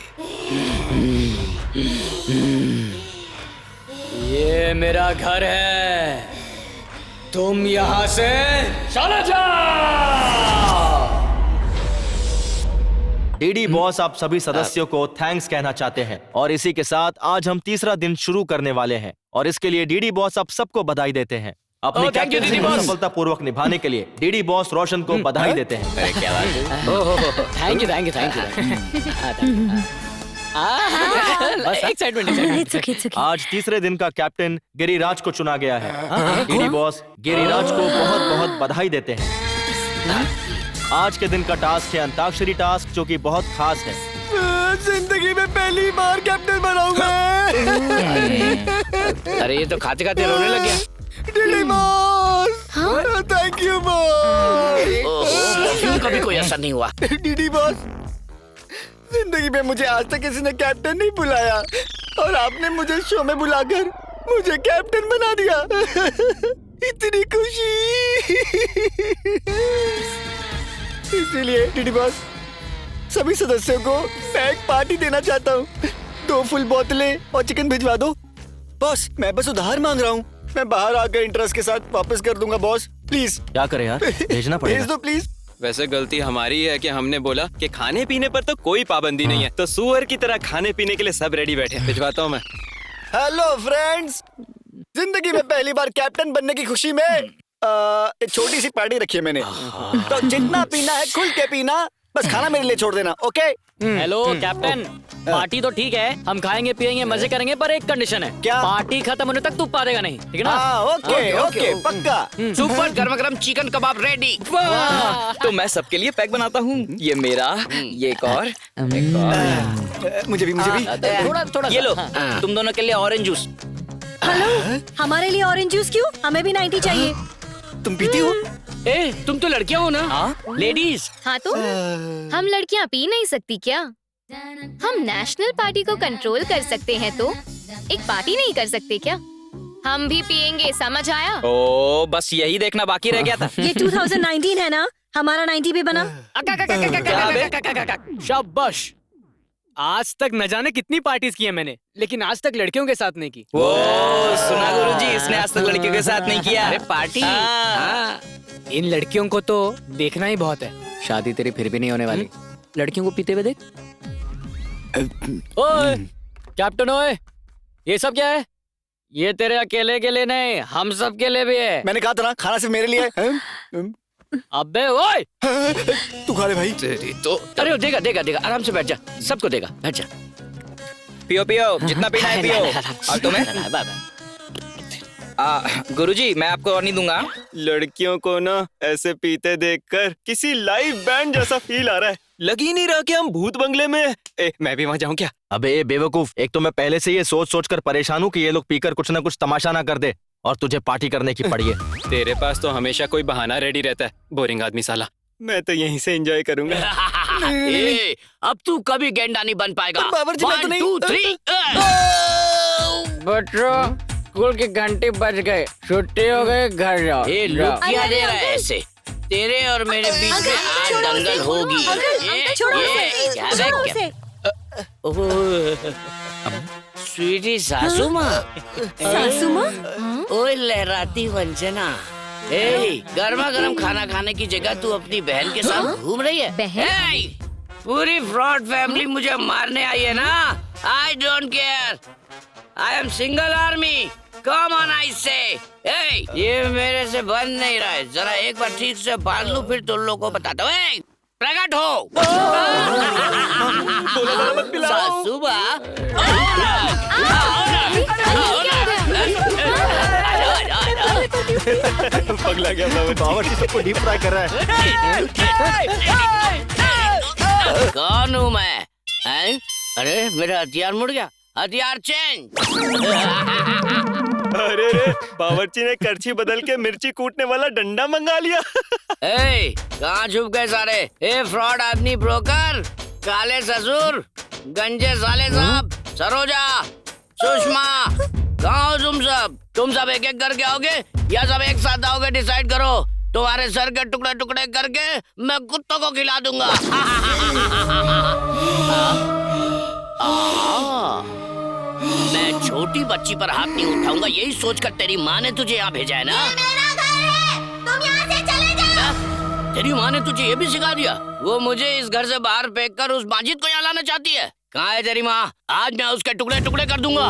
ये मेरा घर है, तुम यहाँ से चले जाओ।
डीडी बॉस आप सभी सदस्यों को थैंक्स कहना चाहते हैं, और इसी के साथ आज हम तीसरा दिन शुरू करने वाले हैं, और इसके लिए डीडी बॉस आप सबको बधाई देते हैं। अपने कैप्टनसी को सफलतापूर्वक निभाने के लिए डीडी बॉस रोशन को बधाई देते हैं।
Thank you thank you thank you. Excitement.
आज तीसरे दिन का कैप्टन गिरिराज को चुना गया है। डीडी बॉस गिरिराज को बहुत बहुत बधाई देते हैं। आज के दिन का टास्क है अंताक्षरी टास्क, जो कि बहुत खास है।
जिंदगी में पहली बार कैप्टन बनाऊंगा।
अरे ये तो खाते खाते रोने लग गया।
DD boss, thank you boss.
कभी कोई असर नहीं हुआ।
डीडी बॉस, जिंदगी में मुझे आज तक किसी ने कैप्टन नहीं बुलाया, और आपने मुझे शो में बुलाकर मुझे कैप्टन बना दिया। इतनी खुशी। इसीलिए डीडी बॉस, सभी सदस्यों को मैं एक पार्टी देना चाहता हूँ। 2 फुल बोतलें और चिकन भिजवा दो। बॉस, मैं बस उधार मांग रहा हूँ। मैं बाहर आकर इंटरेस्ट के साथ वापस कर दूंगा बॉस, प्लीज।
क्या करें यार, भेजना पड़ेगा।
भेज दो प्लीज।
वैसे गलती हमारी है कि हमने बोला कि खाने पीने पर तो कोई पाबंदी नहीं है, तो सुअर की तरह खाने पीने के लिए सब रेडी बैठे। भिजवाता हूँ मैं।
हेलो फ्रेंड्स, जिंदगी में पहली बार कैप्टन बनने की खुशी में एक छोटी सी पार्टी रखी है मैंने। तो जितना पीना है खुल के पीना, बस खाना मेरे लिए छोड़ देना, ओके?
हेलो कैप्टन, पार्टी तो ठीक है, हम खाएंगे पिएंगे मजे करेंगे, पर एक कंडीशन है।
क्या?
पार्टी खत्म होने तक तू पा देगा नहीं, ठीक है ना?
ओके ओके पक्का।
सुपर गरम गरम चिकन कबाब रेडी।
तो मैं सबके लिए पैक बनाता हूँ। ये मेरा, ये एक और।
मुझे भी
थोड़ा थोड़ा
ये लो,
हाँ।
तुम दोनों के लिए ऑरेंज जूस।
हेलो, हमारे लिए ऑरेंज जूस क्यों? हमें भी 90 चाहिए।
तुम पीती हो?
ए, तुम तो लड़कियां हो ना? लेडीज।
हाँ तो हम लड़कियाँ पी नहीं सकती क्या? हम नेशनल पार्टी को कंट्रोल कर सकते हैं तो एक पार्टी नहीं कर सकते क्या? हम भी पियेंगे, समझ आया?
ओ, बस यही देखना बाकी रह गया था।
ये 2019 है ना, हमारा 90 भी बना।
शाबाश। आज तक न जाने कितनी पार्टीज की है मैंने, लेकिन आज तक लड़कियों के साथ नहीं की।
वो सुना गुरुजी, इसने आज तक लड़कियों के साथ नहीं किया।
अरे पार्टी, इन लड़कियों को तो देखना ही बहुत है। शादी तेरी फिर भी नहीं होने वाली। लड़कियों को पीते हुए देख। ओए कैप्टन, ओए ये सब क्या है? ये तेरे अकेले के लिए नहीं, हम सब के लिए भी है।
मैंने कहा था ना, खाना सिर्फ मेरे लिए है।
अबे ओए,
तू खा ले भाई।
तो
अरे देगा देगा देगा, आराम से बैठ जा, सबको देगा, बैठ जा।
पियो पियो, जितना पीना है पियो। और तुम्हें? गुरुजी, मैं आपको और नहीं दूंगा।
लड़कियों को ना ऐसे पीते देखकर किसी लाइव बैंड जैसा फील आ रहा है। लग ही नहीं रहा कि हम भूत बंगले में हैं। मैं भी वहाँ जाऊँ क्या?
अबे बेवकूफ, एक तो मैं पहले से ये सोच सोच कर परेशान हूँ कि ये लोग पीकर कुछ ना कुछ तमाशा ना कर दे, और तुझे पार्टी करने की पड़ी है।
तेरे पास तो हमेशा कोई बहाना रेडी रहता है, बोरिंग आदमी साला। मैं तो यहीं से एंजॉय करूंगा।
ए, अब तू कभी गेंडा नहीं बन पाएगा।
बाबूजी, मैं तो
1
नहीं।
2 3
बच्चों, स्कूल की घंटी बज गए, छुट्टी हो गई, घर जाओ।
ये लुक क्या दे रहा है ऐसे? तेरे और मेरे बीच में आज दंगल होगी। स्वीटी सासू माँ,
सासू माँ?
ओए लहराती वंचना, ए गर्मा गर्म खाना खाने की जगह तू अपनी बहन के साथ घूम रही है?
बहन?
पूरी फ्रॉड फैमिली मुझे मारने आई है ना? I don't care, I am single army. Come on I से। ये मेरे से बन नहीं रहा है, जरा एक बार ठीक से बांध लूं, फिर तुम लोगों को बताता हूँ। प्रकट हो। सासू माँ,
पगला गया
बावर्ची सबको डीप फ्राई कर रहा है।
कौन हूँ मैं? अरे मेरा हथियार मुड़ गया, हथियार चेंज।
अरे रे, बावर्ची ने करछी बदल के मिर्ची कूटने वाला डंडा मंगा लिया।
ए, कहाँ छुप गए सारे? ए फ्रॉड आदमी, ब्रोकर, काले ससुर, गंजे साले साहब, सरोजा, सुषमा, कहाँ हो तुम सब? तुम सब एक एक करके आओगे या सब एक साथ आओगे? डिसाइड करो। तुम्हारे सर के टुकड़े टुकड़े करके मैं कुत्तों को खिला दूंगा। मैं छोटी बच्ची पर हाथ नहीं उठाऊंगा, यही सोचकर तेरी माँ ने तुझे यहाँ भेजा है ना?
मेरा घर है, तुम यहाँ से चले जाओ।
तेरी माँ ने तुझे ये भी सिखा दिया? वो मुझे इस घर से बाहर फेंककर उस माजिद को यहाँ लाना चाहती है। कहाँ है तेरी माँ? आज मैं उसके टुकड़े टुकड़े कर दूंगा।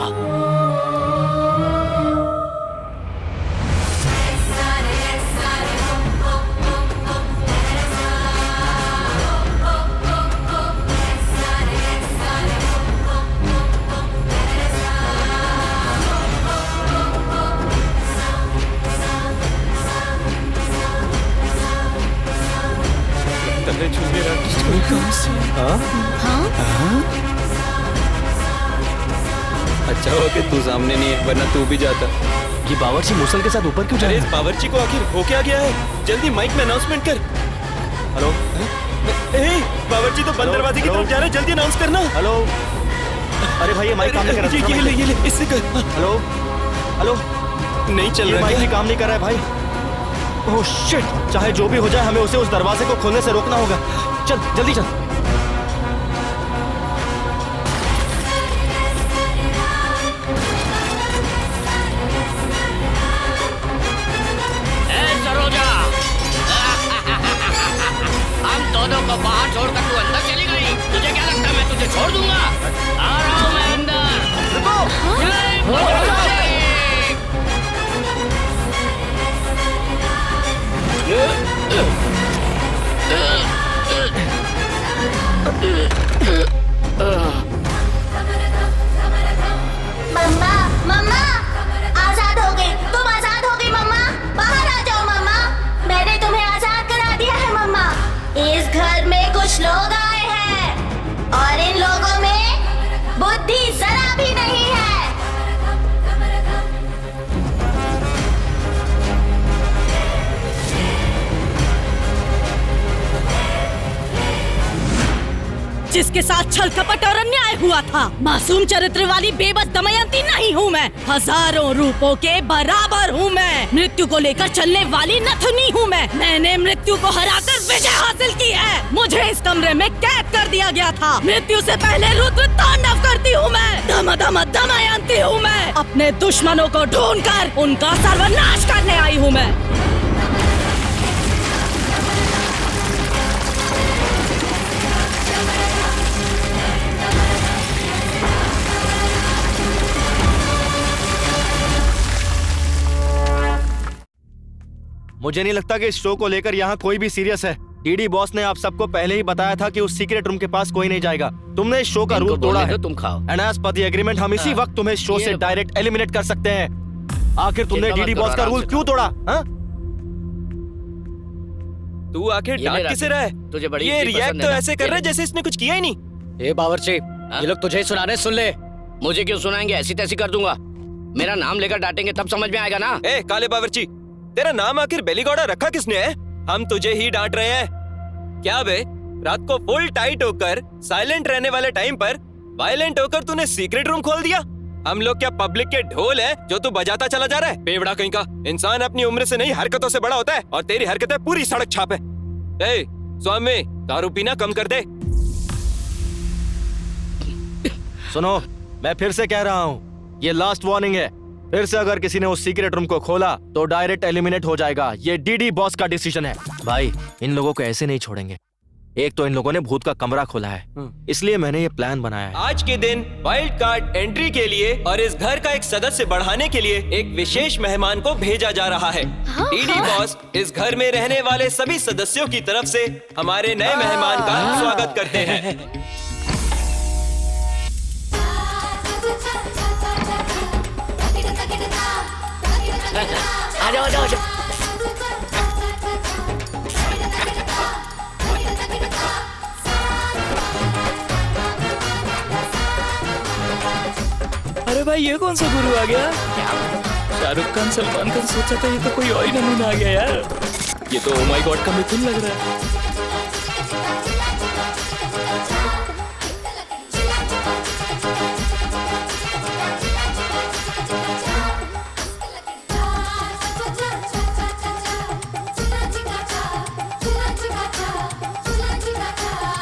अच्छा हुआ कि तू सामने नहीं है, वरना तू भी जाता।
ये बावर्ची मुसल के साथ ऊपर क्यों जा रहा है?
बावर्ची को आखिर हो क्या गया है? जल्दी माइक में अनाउंसमेंट कर।
हेलो,
बावर्ची तो बंद दरवाजे की तरफ जा रहे हैं, जल्दी अनाउंस करना।
हेलो, अरे भाई ये माइक काम नहीं कर रहा।
ये ले, इससे कर।
हेलो हेलो,
नहीं चल रहा,
माइक भी काम नहीं कर रहा है भाई। ओह शिट, चाहे जो भी हो जाए हमें उसे उस दरवाजे को खोलने से रोकना होगा। चल जल्दी चल।
हम दोनों को बाहर छोड़कर तू अंदर चली गई। तुझे क्या लगता है मैं तुझे छोड़ दूंगा? आ रहा हूँ मैं अंदर।
जिसके साथ छल कपट और अन्याय हुआ था। मासूम चरित्र वाली बेबस दमयंती नहीं हूँ मैं, हजारों रूपों के बराबर हूँ मैं। मृत्यु को लेकर चलने वाली नथुनी हूँ मैं। मैंने मृत्यु को हराकर विजय हासिल की है। मुझे इस कमरे में कैद कर दिया गया था। मृत्यु से पहले रुद्र तांडव करती हूँ मैं। धम धम दमयंती हूँ मैं। अपने दुश्मनों को ढूंढकर उनका सर्वनाश करने आई हूँ मैं।
मुझे नहीं लगता कि इस शो को लेकर यहाँ कोई भी सीरियस है। डीडी बॉस ने आप सबको पहले ही बताया था कि उस सीक्रेट रूम के पास कोई नहीं जाएगा। तुमने इस शो का रूल तोड़ा है।
तुम खाओ।
And as per the agreement हम इसी वक्त तुम्हें शो से डायरेक्ट एलिमिनेट कर सकते हैं। आखिर तुमने डीडी बॉस का रूल क्यों तोड़ा?
तू आखिर डांट किसे रहा है?
तुझे बड़ी
ये रिएक्ट तो ऐसे कर रहा है जैसे इसने कुछ किया ही नहीं।
ए बावर्ची, ये लोग तुझे सुना रहे, सुन ले। मुझे क्यों सुनाएंगे? ऐसी तैसी कर दूंगा। मेरा नाम लेकर डांटेंगे तब समझ में आएगा ना।
ए काले बावर्ची, तेरा नाम आखिर बेलीगौड़ा रखा किसने है? हम तुझे ही डांट रहे हैं। क्या बे, रात को फुल टाइट होकर साइलेंट रहने वाले टाइम पर वायलेंट होकर तूने सीक्रेट रूम खोल दिया? हम लोग क्या पब्लिक के ढोल है जो तू बजाता चला जा रहा है? बेवड़ा कहीं का। इंसान अपनी उम्र से नहीं हरकतों से बड़ा होता है और तेरी हरकतें पूरी सड़क छाप है। ए स्वामी, दारू पीना कम कर दे।
सुनो, मैं फिर से कह रहा हूँ, ये लास्ट वार्निंग है। फिर से अगर किसी ने उस सीक्रेट रूम को खोला तो डायरेक्ट एलिमिनेट हो जाएगा। ये डीडी बॉस का डिसीजन है। भाई, इन लोगों को ऐसे नहीं छोड़ेंगे। एक तो इन लोगों ने भूत का कमरा खोला है, इसलिए मैंने ये प्लान बनाया है।
आज के दिन वाइल्ड कार्ड एंट्री के लिए और इस घर का एक सदस्य बढ़ाने के लिए एक विशेष मेहमान को भेजा जा रहा है। डीडी बॉस इस घर में रहने वाले सभी सदस्यों की तरफ से हमारे नए मेहमान का स्वागत करते हैं।
आजाओ, आजाओ, आजाओ।
अरे भाई, ये कौन सा गुरु आ गया? शाहरुख खान, सलमान खान, सोचा था ये तो कोई और ही नमूना आ गया यार। ये तो ओ माय गॉड का मिथुन लग रहा है।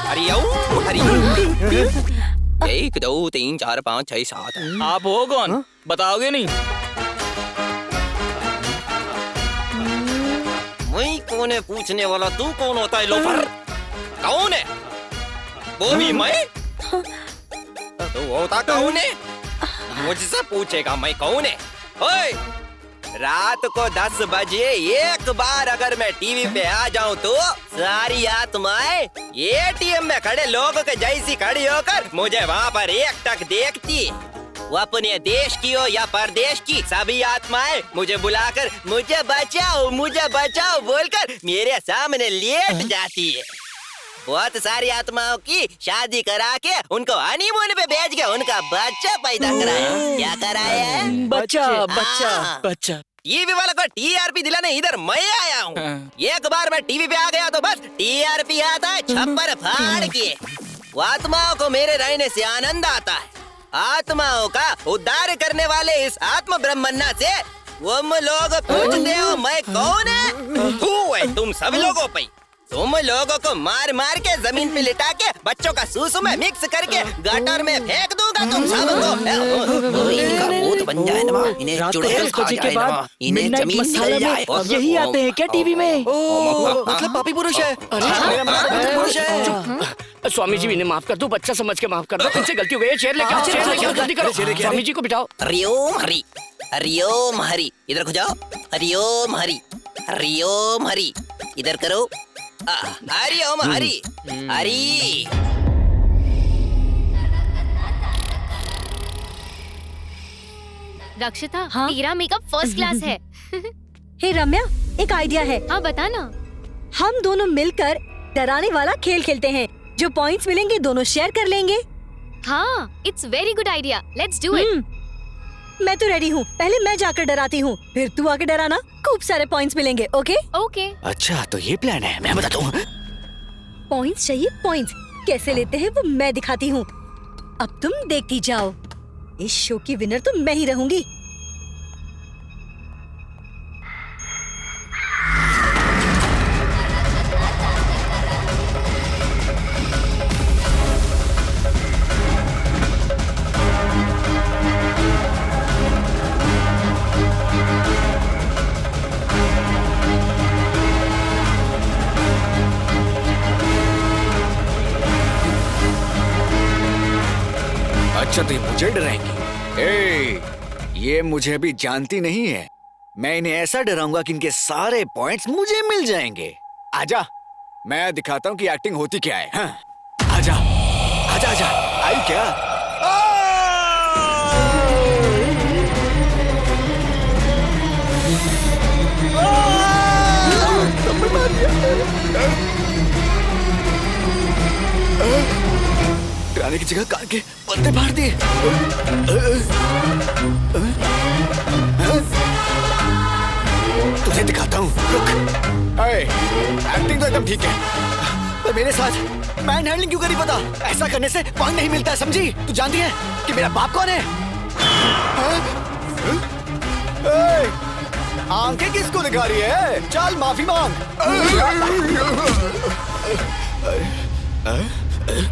हरी 1 2 3 4 5 6 7। आप हो कौन? बताओगे नहीं?
मैं कौन है पूछने वाला? तू कौन होता है लोफर?
कौन है वो भी मैं?
तू होता कौन है? मुझसे पूछेगा मैं कौन है?
ओए, रात को 10 बजे एक बार अगर मैं टीवी पे आ जाऊं तो सारी आत्माएं एटीएम में खड़े लोगों के जैसी खड़ी होकर मुझे वहाँ पर एकटक देखती। वो अपने देश की हो या परदेश की, सभी आत्माएं मुझे बुलाकर मुझे बचाओ बोलकर मेरे सामने लेट जाती है। बहुत सारी आत्माओं की शादी करा के उनको हनीमून पे भेज के उनका बच्चा पैदा कराया। क्या कराया है?
बच्चा।
टीवी वाला को टीआरपी दिलाने इधर मैं आया हूँ। एक बार मैं टीवी पे आ गया तो बस टीआरपी आता है छप्पर फाड़ के। आत्माओं को मेरे रहने से आनंद आता है। आत्माओं का उद्धार करने वाले इस आत्म ब्रह्मन्ना से तुम लोग पूछते हो मैं कौन है? तू है तुम सब लोगों पे। तुम लोगों को मार मार के जमीन पे लिटा के बच्चों का सूसू में मिक्स करके गटर में फेंक दूंगा तुम सबको। इनका भूत बन जाए ना, इन्हें चुड़ैल खा जाए ना, इन्हें जमीन मिल जाए।
यही आते हैं क्या टीवी में?
मतलब पापी पुरुष है। पुरुष है।
स्वामी जी, इन्हें माफ कर दो, बच्चा समझ के माफ कर दो। तुमसे गलती हो गई है। चेयर लेके आओ, जल्दी करो। स्वामी जी को बिठाओ।
हरिओम हरि, हरिओम हरि, इधर को जाओ। हरिओम हरि, हरिओम हरि, इधर करो। हरि ओम हरि हरि।
रक्षिता, तेरा मेकअप फर्स्ट क्लास है।
हे रम्या, एक आइडिया है।
हाँ बता ना।
हम दोनों मिलकर डराने वाला खेल खेलते हैं। जो पॉइंट्स मिलेंगे दोनों शेयर कर लेंगे।
हाँ, it's very good idea. Let's do it.
मैं तो रेडी हूँ। पहले मैं जाकर डराती हूँ, फिर तू आके डराना। खूब सारे पॉइंट्स मिलेंगे। ओके?
ओके।
अच्छा, तो ये प्लान है। मैं बताता हूँ।
पॉइंट्स चाहिए, पॉइंट्स। कैसे लेते हैं वो मैं दिखाती हूँ। अब तुम देखती जाओ। इस शो की विनर तो मैं ही रहूंगी।
अच्छा तो ये मुझे डराएंगी? ये मुझे अभी जानती नहीं है। मैं इन्हें ऐसा डराऊंगा कि इनके सारे पॉइंट्स मुझे मिल जाएंगे। आजा, मैं दिखाता हूँ कि एक्टिंग होती क्या है। हाँ? आजा, आजा, आजा, आई क्या? डराने की जगह कान के पत्ते फाड़ दिए। तुझे दिखाता हूँ, रुक। एक्टिंग तो एकदम ठीक है, पर मेरे साथ मैन हैंडलिंग क्यों करी पता? ऐसा करने से पॉइंट नहीं मिलता है, समझी? तू जानती है कि मेरा बाप कौन है? आंखें किसको दिखा रही है? चल माफी मांग।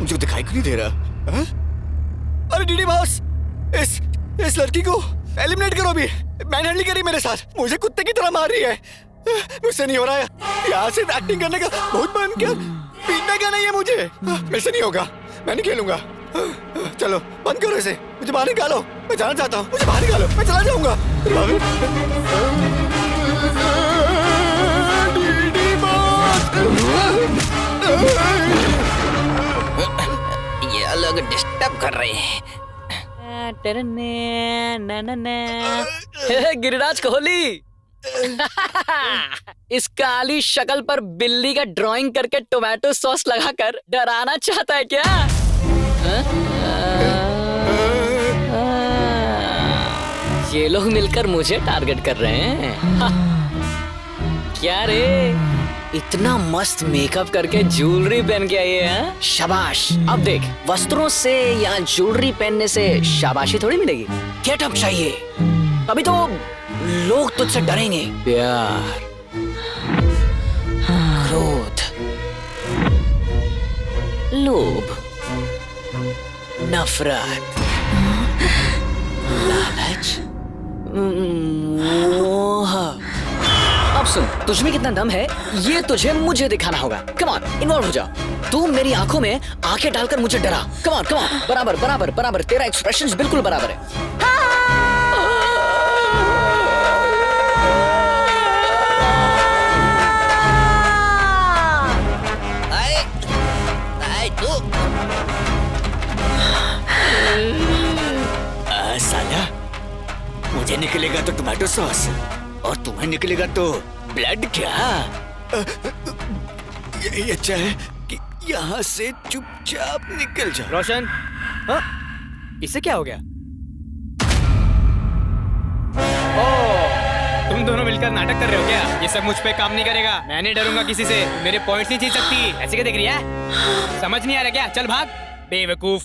मुझे दिखाई क्यों नहीं दे रहा? अरे डीडी बॉस, इस लड़की को एलिमिनेट करो अभी। मैन हैंडलिंग करी मेरे साथ, मुझे कुत्ते की तरह मार रही है। मुझसे नहीं हो रहा है, यहाँ से एक्टिंग करने का बहुत मन किया, पीटने का नहीं है मुझे। मेरे से नहीं होगा, मैं नहीं खेलूंगा। चलो बंद करो इसे, मुझे बाहर निकालो, मैं जाना चाहता हूँ, मुझे बाहर निकालो, मैं चला जाऊंगा।
ये लोग डिस्टर्ब कर रहे हैं। गिरिराज कोहली इस काली शक्ल पर बिल्ली का ड्राइंग करके टोमेटो सॉस लगाकर डराना चाहता है क्या? ये लोग मिलकर मुझे टारगेट कर रहे हैं। क्या रे, इतना मस्त मेकअप करके ज्वेलरी पहन के आई है? शाबाश। अब देख, वस्त्रों से या ज्वेलरी पहनने से शाबाशी थोड़ी मिलेगी, गेटअप चाहिए, तभी तो लोग तुझसे डरेंगे। प्यार, क्रोध, लोभ, नफरत, लालच, मोह। अब सुन, तुझ में कितना दम है ये तुझे मुझे दिखाना होगा। कम ऑन, इन्वॉल्व हो जा। तू मेरी आंखों में आंखें डालकर मुझे डरा। कम ऑन, कम ऑन, बराबर बराबर बराबर, तेरा एक्सप्रेशंस बिल्कुल बराबर है। साला, मुझे निकलेगा तो टोमेटो सॉस और तुम्हें निकलेगा तो ब्लड। क्या यही अच्छा है कि यहाँ से चुपचाप निकल जाओ। रोशन, हाँ? इसे क्या हो गया? ओह, तुम दोनों मिलकर नाटक कर रहे हो क्या? ये सब मुझ पे काम नहीं करेगा। मैं नहीं डरूंगा किसी से, मेरे पॉइंट्स नहीं जीत सकती। ऐसे क्या देख रही है? समझ नहीं आ रहा क्या? चल भाग बेवकूफ।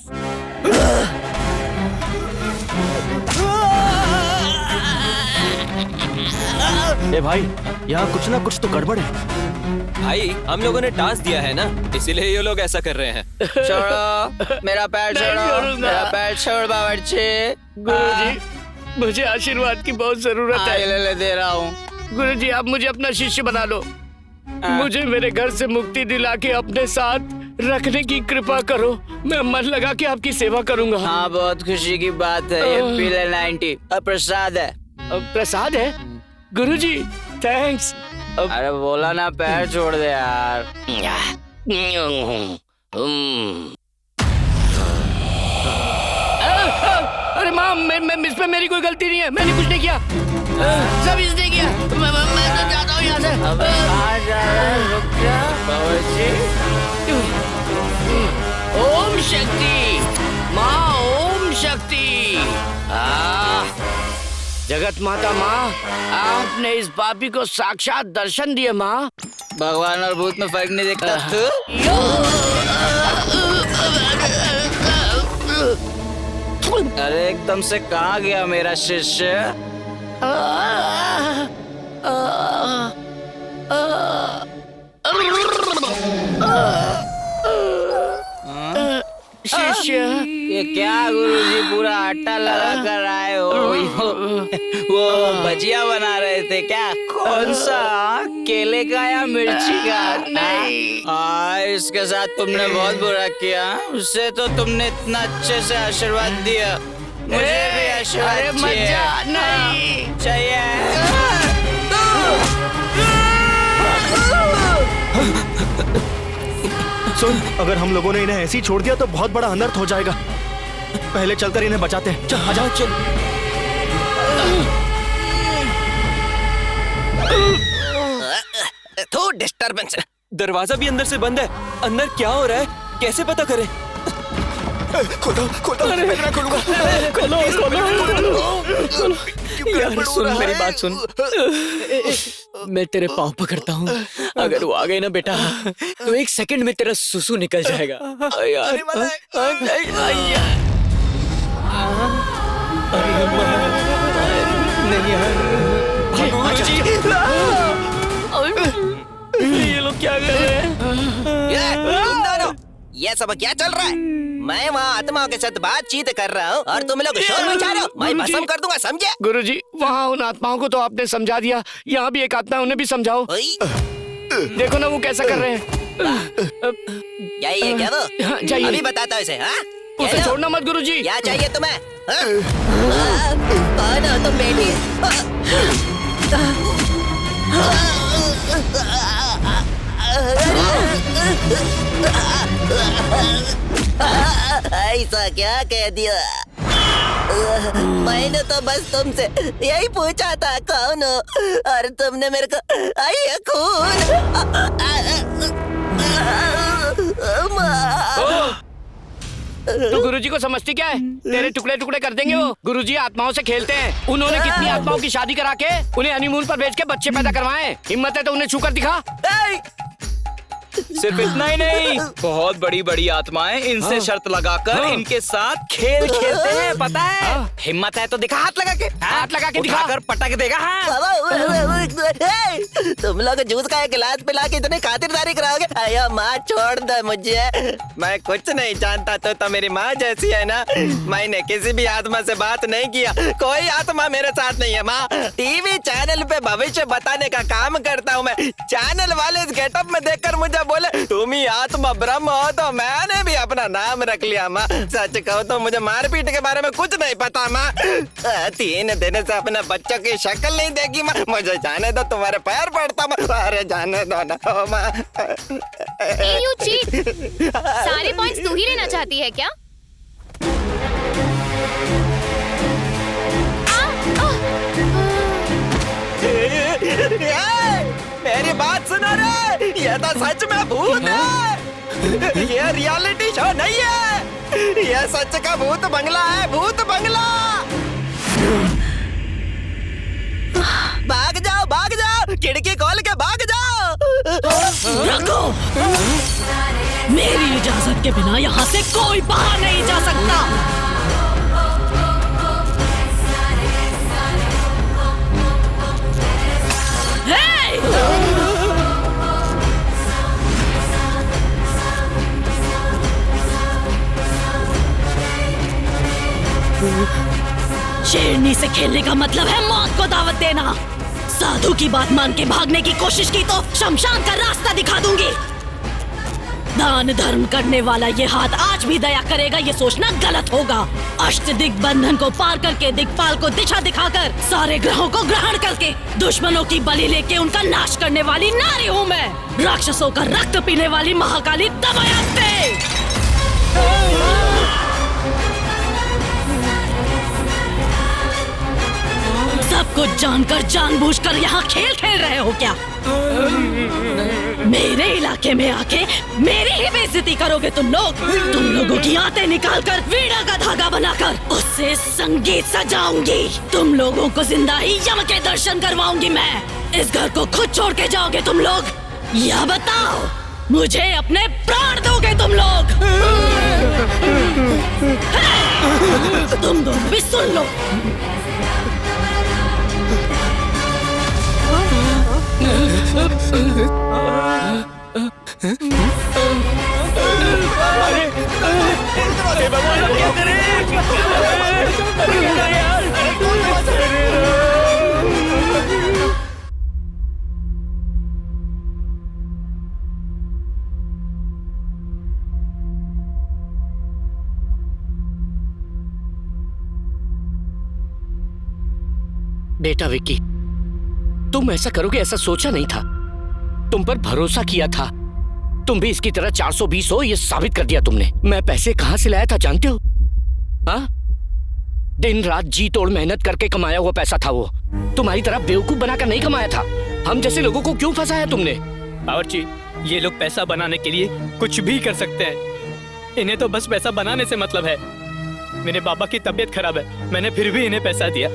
ए भाई, यहाँ कुछ ना कुछ तो गड़बड़ है।
भाई, हम लोगों ने टास्क दिया है ना, इसीलिए ये लोग ऐसा कर रहे हैं।
छोड़ो मेरा पैर, छोड़ो मेरा पैर, छोड़ बावर्ची।
गुरुजी, मुझे आशीर्वाद की बहुत जरूरत है।
ले दे रहा हूँ।
गुरुजी, आप मुझे अपना शिष्य बना लो। मुझे मेरे घर से मुक्ति दिला के अपने साथ रखने की कृपा करो। मैं मन लगा के आपकी सेवा करूंगा।
हाँ, बहुत खुशी की बात है। ये पी ले 90, प्रसाद है।
प्रसाद है? गुरुजी, थैंक्स।
अरे बोला ना, पैर छोड़ दे यार।
अरे माँ, इस पे मेरी कोई गलती नहीं है, मैंने कुछ नहीं किया, सब इसने किया। मैं तो जाता हूँ यहाँ से।
अब रुक जा बावर्ची।
ओम शक्ति माँ, ओम शक्ति। जगत माता माँ, आपने इस पापी को साक्षात दर्शन दिए माँ।
भगवान और भूत में फर्क नहीं दिखता तू? अरे एकदम से कहाँ गया मेरा शिष्य?
शिष्य,
ये क्या गुरुजी पूरा आटा लगा कर आए हो? वो भजिया बना रहे थे क्या? कौन सा? केले का या मिर्ची का? नहीं। इसके साथ तुमने बहुत बुरा किया। उससे तो तुमने इतना अच्छे से आशीर्वाद दिया, मुझे भी आशीर्वाद चाहिए।
सुन, अगर हम लोगों ने इन्हें ऐसे ही छोड़ दिया तो बहुत बड़ा अनर्थ हो जाएगा। पहले चलकर इन्हें बचाते हैं। चल, आ जाओ, चल।
तो डिस्टर्बेंस।
दरवाजा भी अंदर से बंद है। अंदर क्या हो रहा है, कैसे पता करें?
खोलो, मैं खोलूंगा।
यार सुन, मेरी बात सुन। मैं तेरे पाँव पकड़ता हूँ। अगर वो आ गए ना बेटा, तो 1 सेकंड में तेरा सुसु निकल जाएगा। यार नहीं ये लोग क्या कर रहे हैं?
तुम दोनों, ये सब क्या चल रहा है? मैं वहाँ आत्माओं के साथ बातचीत कर रहा हूँ और तुम लोग शोर मचा रहे हो। मैं भस्म कर दूंगा, समझे?
गुरुजी, वहाँ उन आत्माओं को तो आपने समझा दिया, यहाँ भी एक आत्मा है, उन्हें भी समझाओ। देखो ना वो कैसा कर रहे हैं।
यही है क्या वो?
जाइए।
अभी बताता हूँ इसे।
उसे छोड़ना मत गुरुजी।
क्या चाहिए तुम्हें? कौन हो तुम बेटी? ऐसा क्या कह दिया? मैंने तो बस तुमसे यही पूछा था कौन हो, और तुमने मेरे को आई खून।
तो गुरुजी को समझती क्या है? तेरे टुकड़े टुकड़े कर देंगे वो। गुरुजी आत्माओं से खेलते हैं। उन्होंने कितनी आत्माओं की शादी करा के उन्हें हनीमून पर भेज के बच्चे पैदा करवाए। हिम्मत है तो उन्हें छूकर दिखा।
सिर्फ इतना ही नहीं, बहुत बड़ी बड़ी आत्माएं इनसे शर्त लगाकर इनके साथ खेल खेलते हैं, पता है? हिम्मत है तो दिखा, हाथ लगा के दिखा कर पटक देगा।
तुम लोग जूस का एक गिलास पिला के इतने खातिरदारी कराओगे? अयो माँ, छोड़ दे मुझे। मैं कुछ नहीं जानता तो मेरी माँ जैसी है ना। मैंने किसी भी आत्मा से बात नहीं किया, कोई आत्मा मेरे साथ नहीं है माँ। टीवी चैनल पे भविष्य बताने का काम करता हूँ मैं। चैनल वाले इस गेटअप में देखकर मुझे बोले तुम ही आत्मा ब्रह्म हो, तो मैंने भी अपना नाम रख लिया माँ। सच कहो तो मुझे मारपीट के बारे में कुछ नहीं पता माँ। 3 दिन से अपने बच्चों की शक्ल नहीं देखी माँ। मुझे जाने दो, तुम्हारे पैर पड़ता माँ। अरे जाने दो ना माँ।
You cheat! सारे पॉइंट्स तू ही लेना चाहती है क्या?
मेरी बात सुनो रे, ये तो सच में भूत है। ये रियलिटी शो नहीं है, ये सच का भूत बंगला है, भूत बंगला। भाग जाओ, खिड़की खोल के भाग जाओ।
रखो, मेरी इजाजत के बिना यहाँ से कोई बाहर नहीं जा सकता। शेरनी से खेलने का मतलब है मौत को दावत देना। साधु की बात मान के भागने की कोशिश की तो शमशान का रास्ता दिखा दूंगी। दान धर्म करने वाला ये हाथ आज भी दया करेगा, ये सोचना गलत होगा। अष्ट दिग्बंधन को पार करके दिक्पाल को दिशा दिखाकर सारे ग्रहों को ग्रहण करके दुश्मनों की बलि लेके उनका नाश करने वाली नारी हूँ मैं। राक्षसों का रक्त पीने वाली महाकाली दमयंती। सब कुछ जानकर जानबूझकर यहाँ खेल खेल रहे हो क्या? मेरे इलाके में आके मेरी ही बेइज्जती करोगे तुम लोग। तुम लोगों की आंतें निकालकर वीणा का धागा बनाकर उससे संगीत सजाऊंगी। तुम लोगों को जिंदा ही यम के दर्शन करवाऊंगी मैं। इस घर को खुद छोड़ के जाओगे तुम लोग, या बताओ? मुझे अपने प्राण दोगे तुम लोग। तुम दोनों भी सुन लो।
बेटा विक्की, तुम ऐसा करोगे ऐसा सोचा नहीं था। तुम पर भरोसा किया था। तुम भी इसकी तरह 420 हो ये साबित कर दिया तुमने। मैं पैसे कहां से लाया था जानते हो? हाँ, दिन रात जी तोड़ मेहनत करके कमाया हुआ पैसा था वो। तुम्हारी तरह बेवकूफ बनाकर नहीं कमाया था। हम जैसे लोगों को क्यों फंसाया तुमने?
बावर्ची, ये लोग पैसा बनाने के लिए कुछ भी कर सकते हैं। इन्हें तो बस पैसा बनाने से मतलब है। मेरे पापा की तबीयत खराब है, मैंने फिर भी इन्हें पैसा दिया।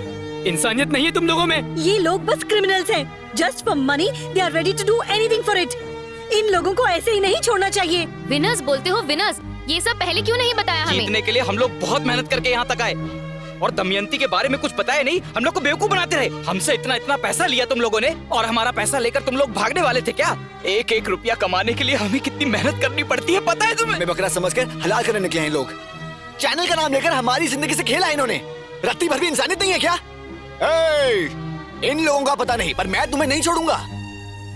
इंसानियत नहीं है तुम लोगों में।
ये लोग बस क्रिमिनल्स हैं। Just for money they are ready to do anything for it. इन लोगों को ऐसे ही नहीं छोड़ना चाहिए।
विनर्स बोलते हो विनर्स, ये सब पहले क्यों नहीं बताया हमें?
जीतने के लिए हम लोग बहुत मेहनत करके यहाँ तक आए और दमयंती के बारे में कुछ बताया नहीं। हम लोग को बेवकूफ बनाते रहे। हमसे इतना इतना पैसा लिया तुम लोगों ने और हमारा पैसा लेकर तुम लोग भागने वाले थे क्या? एक एक रुपया कमाने के लिए हमें कितनी मेहनत करनी पड़ती है पता है तुम्हें?
बकरा समझकर हलाल करने निकले हैं लोग। चैनल का नाम लेकर हमारी जिंदगी से खेला इन्होंने। रत्ती भर भी इंसानियत नहीं है क्या? इन लोगों का पता नहीं पर मैं तुम्हें नहीं छोड़ूंगा।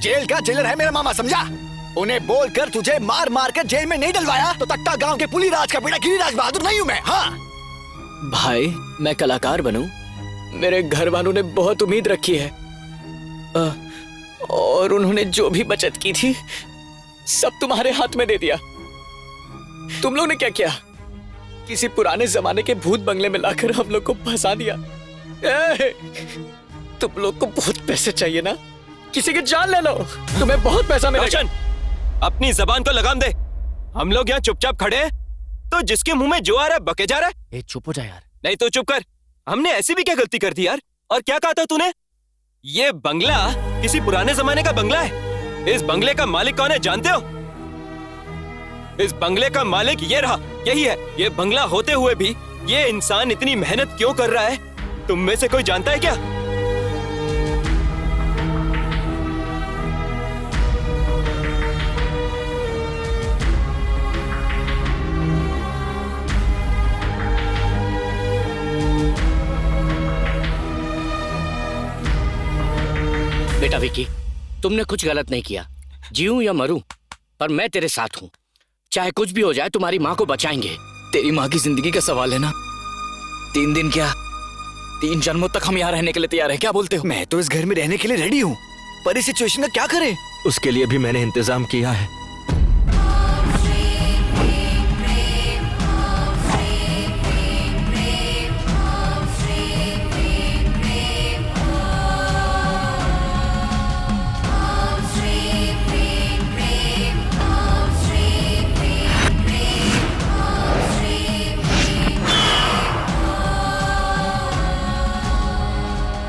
जेल का जेलर है मेरा मामा, समझा? उन्हें बोलकर तुझे मार मार कर जेल में नहीं डलवाया तो तट्टा गांव के पुलीराज का बेटा गिरिराज बहादुर नहीं हूँ मैं। हाँ
भाई, मैं कलाकार बनूं, मेरे घर वालों ने बहुत उम्मीद रखी है और उन्होंने जो भी बचत की थी सब तुम्हारे हाथ में दे दिया। तुम लोग ने क्या किया? किसी पुराने जमाने के भूत बंगले में लाकर हम लोग को फंसा दिया। तुम लोग को बहुत पैसे चाहिए ना? किसी की जान ले लो, तुम्हें बहुत पैसा मिलेगा।
अपनी जबान को लगाम दे। हम लोग यहाँ चुपचाप खड़े हैं तो जिसके मुंह में जो आ रहा है बके जा रहा है।
चुप हो जा यार।
नहीं तो चुप कर। हमने ऐसी भी क्या गलती कर दी यार? और क्या कहा था तूने? ये बंगला किसी पुराने जमाने का बंगला है। इस बंगले का मालिक कौन है जानते हो? इस बंगले का मालिक ये रहा, यही है। ये बंगला होते हुए भी ये इंसान इतनी मेहनत क्यों कर रहा है तुम में से कोई जानता है क्या?
बेटा विक्की, तुमने कुछ गलत नहीं किया। जीऊं या मरूं पर मैं तेरे साथ हूँ। चाहे कुछ भी हो जाए तुम्हारी माँ को बचाएंगे।
तेरी माँ की जिंदगी का सवाल है ना। 3 दिन क्या 3 जन्मों तक हम यहाँ रहने के लिए तैयार हैं। क्या बोलते हो?
मैं तो इस घर में रहने के लिए रेडी हूँ पर इस सिचुएशन का क्या करें?
उसके लिए भी मैंने इंतजाम किया है।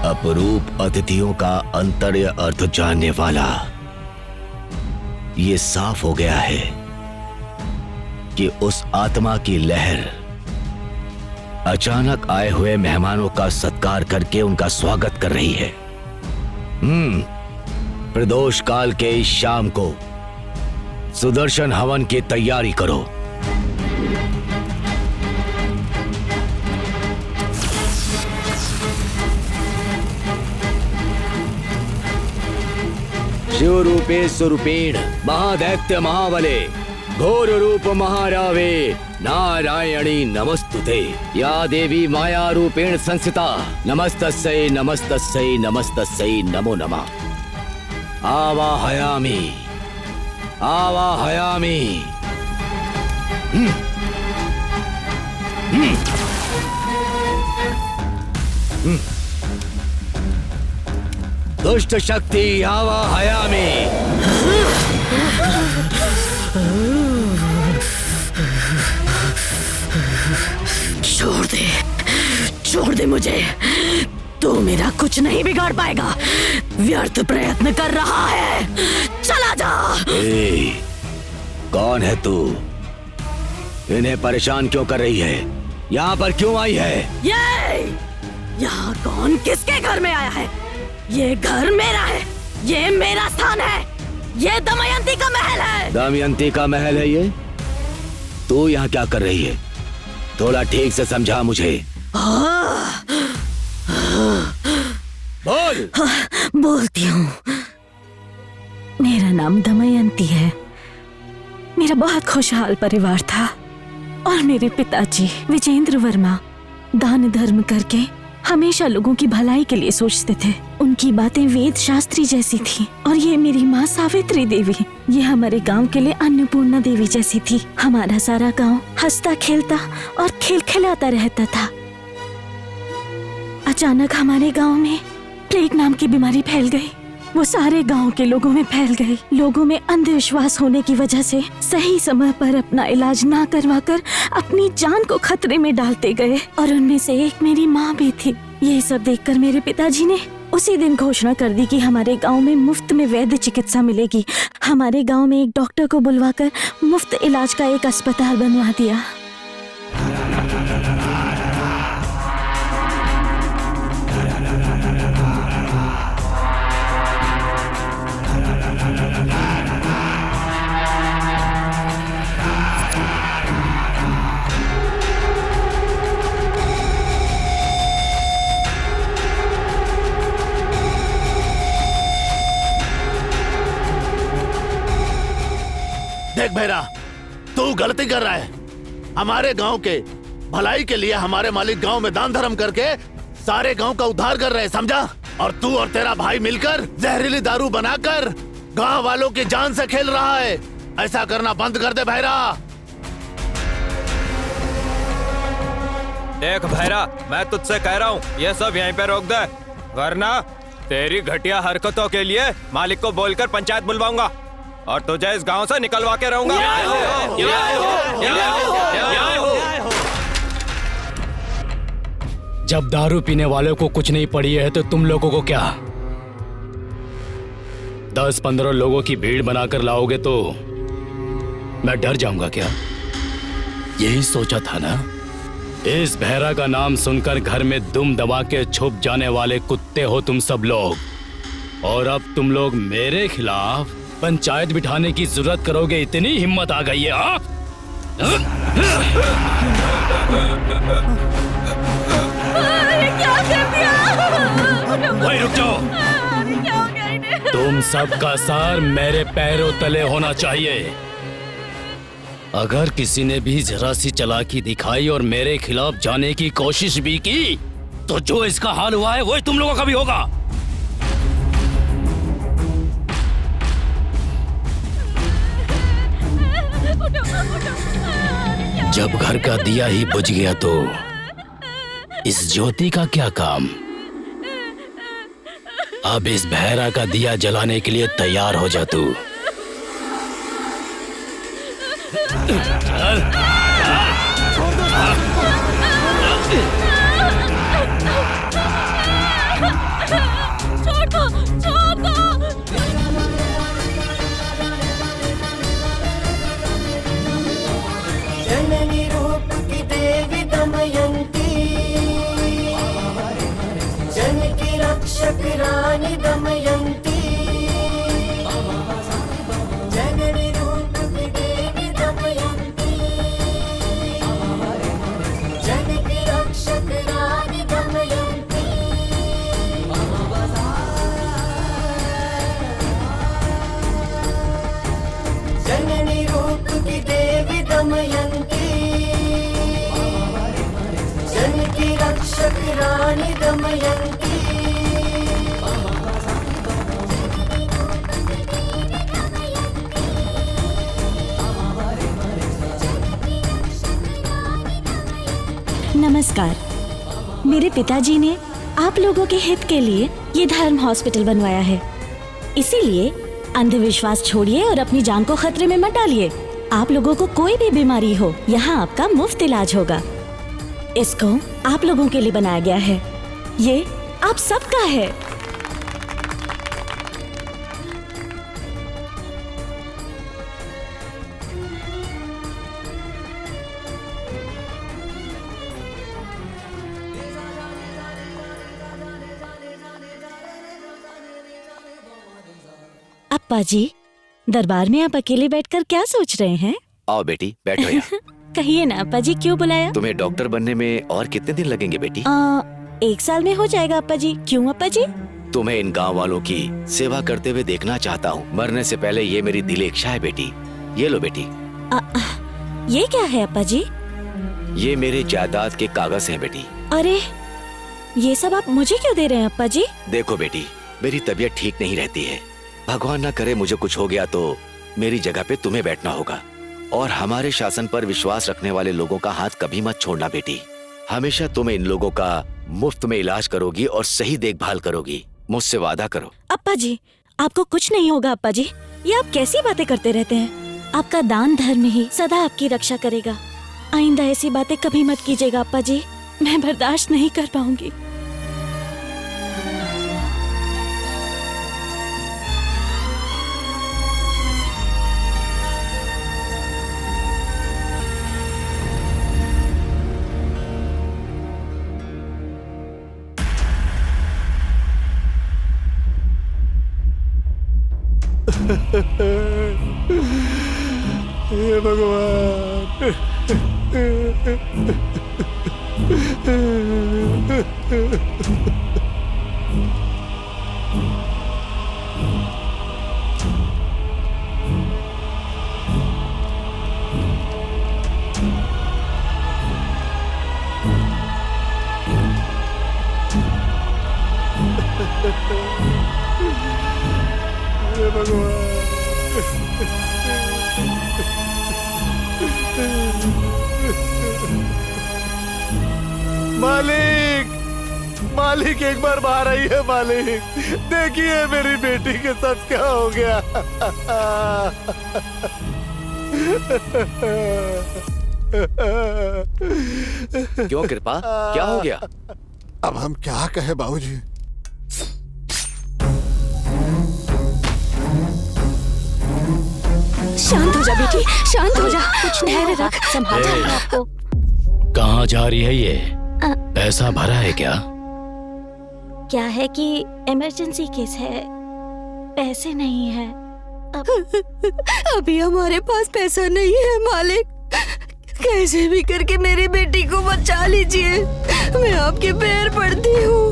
अपरूप अतिथियों का अंतर्य अर्थ जानने वाला ये साफ हो गया है कि उस आत्मा की लहर अचानक आए हुए मेहमानों का सत्कार करके उनका स्वागत कर रही है। प्रदोष काल के इस शाम को सुदर्शन हवन की तैयारी करो। शिव रूपे स्वरूपेण महादैत्य महाबले घोर रूप महारावे नारायणी नमस्तुते। या देवी माया रूपेण संस्थिता नमस्तस्यै नमस्तस्यै नमस्तस्यै नमो नमः। आवाहयामि आवाहयामि। दुष्ट शक्ति आवाहयामि।
छोड़ दे मुझे। तू मेरा कुछ नहीं बिगाड़ पाएगा। व्यर्थ प्रयत्न कर रहा है। चला जा।
कौन है तू? इन्हें परेशान क्यों कर रही है? यहाँ पर क्यों आई है?
यहाँ कौन किसके घर में आया है? ये घर मेरा है, ये मेरा स्थान है, ये दमयंती का महल है।
दमयंती का महल है ये? तू यहाँ क्या कर रही है? थोड़ा ठीक से समझा मुझे। बोल।
बोलती हूँ। मेरा नाम दमयंती है। मेरा बहुत खुशहाल परिवार था और मेरे पिताजी विजेंद्र वर्मा दान धर्म करके हमेशा लोगों की भलाई के लिए सोचते थे। उनकी बातें वेद शास्त्री जैसी थी। और ये मेरी माँ सावित्री देवी, ये हमारे गांव के लिए अन्नपूर्णा देवी जैसी थी। हमारा सारा गांव हंसता खेलता और खिलखिलाता रहता था। अचानक हमारे गांव में प्लेग नाम की बीमारी फैल गई। वो सारे गांव के लोगों में फैल गई। लोगों में अंधविश्वास होने की वजह से सही समय पर अपना इलाज ना करवाकर अपनी जान को खतरे में डालते गए और उनमें से एक मेरी माँ भी थी। ये सब देखकर मेरे पिताजी ने उसी दिन घोषणा कर दी कि हमारे गांव में मुफ्त में वैद्य चिकित्सा मिलेगी। हमारे गांव में एक डॉक्टर को बुलवाकर मुफ्त इलाज का एक अस्पताल बनवा दिया।
देख भैरा, तू गलती कर रहा है। हमारे गांव के भलाई के लिए हमारे मालिक गांव में दान धर्म करके सारे गांव का उद्धार कर रहे हैं, समझा? और तू और तेरा भाई मिलकर जहरीली दारू बनाकर गांव वालों की जान से खेल रहा है। ऐसा करना बंद कर दे भैरा।
देख भैरा, मैं तुझसे कह रहा हूँ ये सब यहीं पे रोक दे, वरना तेरी घटिया हरकतों के लिए मालिक को बोलकर पंचायत बुलवाऊंगा और तुझे इस गांव से निकलवा के रहूंगा।
जब दारू पीने वालों को कुछ नहीं पड़ी है तो तुम लोगों को क्या 10-15 लोगों की भीड़ बनाकर लाओगे तो मैं डर जाऊंगा क्या? यही सोचा था ना? इस भैरा का नाम सुनकर घर में दुम दबा के छुप जाने वाले कुत्ते हो तुम सब लोग, और अब तुम लोग मेरे खिलाफ पंचायत बिठाने की जरूरत करोगे, इतनी हिम्मत आ गई है?
क्या कर दिया?
वही रुक जाओ। तुम सबका सार मेरे पैरों तले होना चाहिए। अगर किसी ने भी जरा सी चालाकी दिखाई और मेरे खिलाफ जाने की कोशिश भी की तो जो इसका हाल हुआ है वही तुम लोगों का भी होगा। जब घर का दिया ही बुझ गया तो इस ज्योति का क्या काम? अब इस भैरा का दिया जलाने के लिए तैयार हो जा तू।
छोड़ दो, छोड़ दो।
जननी रूप की देवी दमयंती, जन की रक्षक रानी दमयंती, जननी रूप की देवी दमयंती, जन की रक्षक रानी दमयंती। जननी रूप की देवी दमयंती, जन की रक्षक रानी दमयंती।
नमस्कार। मेरे पिताजी ने आप लोगों के हित के लिए ये धर्म हॉस्पिटल बनवाया है, इसीलिए अंधविश्वास छोड़िए और अपनी जान को खतरे में मत डालिए। आप लोगों को कोई भी बीमारी हो, यहाँ आपका मुफ्त इलाज होगा। इसको आप लोगों के लिए बनाया गया है, ये आप सबका है। अप्पा जी, दरबार में आप अकेले बैठकर क्या सोच रहे हैं?
आओ बेटी, बैठो यहाँ।
कहिए ना अप्पा जी, क्यों बुलाया?
तुम्हें डॉक्टर बनने में और कितने दिन लगेंगे बेटी?
1 साल में हो जाएगा अप्पा जी। क्यों अप्पा जी?
तुम्हें इन गांव वालों की सेवा करते हुए देखना चाहता हूँ। मरने से पहले ये मेरी दिली इच्छा है बेटी। ये लो बेटी।
ये क्या है अप्पा जी?
ये मेरे जायदाद के कागज हैं बेटी।
अरे, ये सब आप मुझे क्यों दे रहे हैं अप्पा जी?
देखो बेटी, मेरी तबीयत ठीक नहीं रहती है। भगवान ना करे मुझे कुछ हो गया तो मेरी जगह पे तुम्हें बैठना होगा। और हमारे शासन पर विश्वास रखने वाले लोगों का हाथ कभी मत छोड़ना बेटी। हमेशा तुम इन लोगों का मुफ्त में इलाज करोगी और सही देखभाल करोगी। मुझसे वादा करो।
अप्पा जी, आपको कुछ नहीं होगा अप्पा जी। ये आप कैसी बातें करते रहते हैं? आपका दान धर्म ही सदा आपकी रक्षा करेगा। आइंदा ऐसी बातें कभी मत कीजिएगा अप्पा जी। मैं बर्दाश्त नहीं कर पाऊंगी।
हे भगवान। हे भगवान। मालिक, मालिक एक बार बाहर आइए मालिक। देखिए मेरी बेटी के साथ क्या हो गया।
क्यों कृपा, क्या हो गया?
अब हम क्या कहे बाबूजी।
शांत हो जा बेटी, शांत हो जा। कुछ धैर्य रख, संभाल जाएगा आपको।
कहाँ जा रही है ये? पैसा भरा है क्या?
क्या है कि इमरजेंसी केस है, पैसे नहीं है।
अभी हमारे पास पैसा नहीं है मालिक। कैसे भी करके मेरी बेटी को बचा लीजिए। मैं आपके पैर पड़ती हूँ।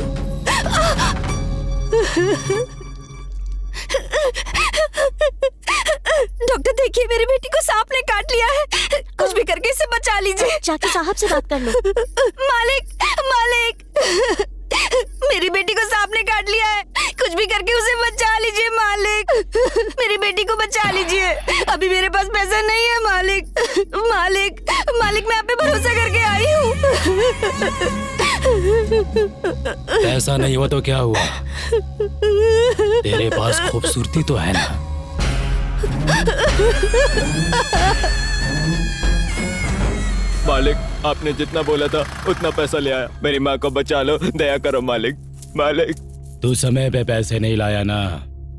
डॉक्टर देखिए, मेरी बेटी को सांप ने काट लिया है। कुछ भी करके इसे बचा लीजिए।
जाके साहब से बात कर लो।
मालिक, मालिक, मेरी बेटी को सांप ने काट लिया है। कुछ भी करके उसे बचा लीजिए मालिक। मेरी बेटी को बचा लीजिए। अभी मेरे पास पैसा नहीं है मालिक। मालिक, मालिक, मैं आप पे भरोसा करके आई हूँ।
पैसा नहीं हुआ तो क्या हुआ? तेरे पास खूबसूरती तो है ना?
मालिक, आपने जितना बोला था उतना पैसा ले आया। मेरी माँ को बचा लो, दया करो मालिक। मालिक,
तू समय पे पैसे नहीं लाया ना,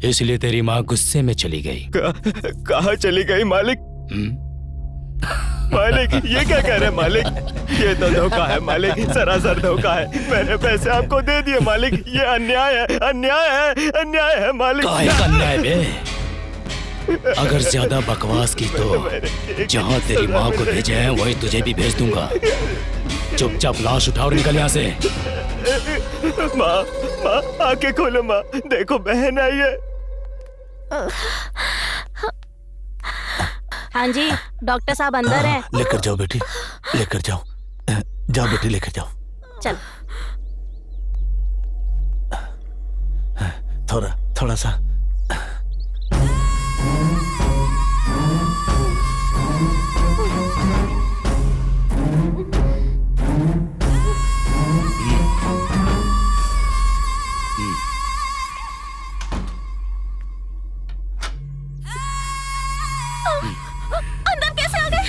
इसलिए तेरी माँ गुस्से में चली गई।
कहाँ चली गई मालिक? मालिक, ये क्या कह रहे हैं मालिक? ये तो धोखा है मालिक, सरासर धोखा है। मैंने पैसे आपको दे दिए मालिक। ये अन्याय है, अन्याय है, अन्याय है मालिक।
काहे का अन्याय बे? अगर ज्यादा बकवास की तो जहाँ तेरी माँ को भेजे हैं वही तुझे भी भेज दूंगा। चुपचाप लाश उठाओ और निकल यहाँ से।
माँ, माँ, आंखें खोलो माँ, देखो बहन आई है।
हाँ जी, डॉक्टर साहब अंदर हैं।
लेकर जाओ बेटी, लेकर जाओ। जाओ बेटी, लेकर जाओ।
चल।
थोड़ा सा।
अंदर कैसे आ गए?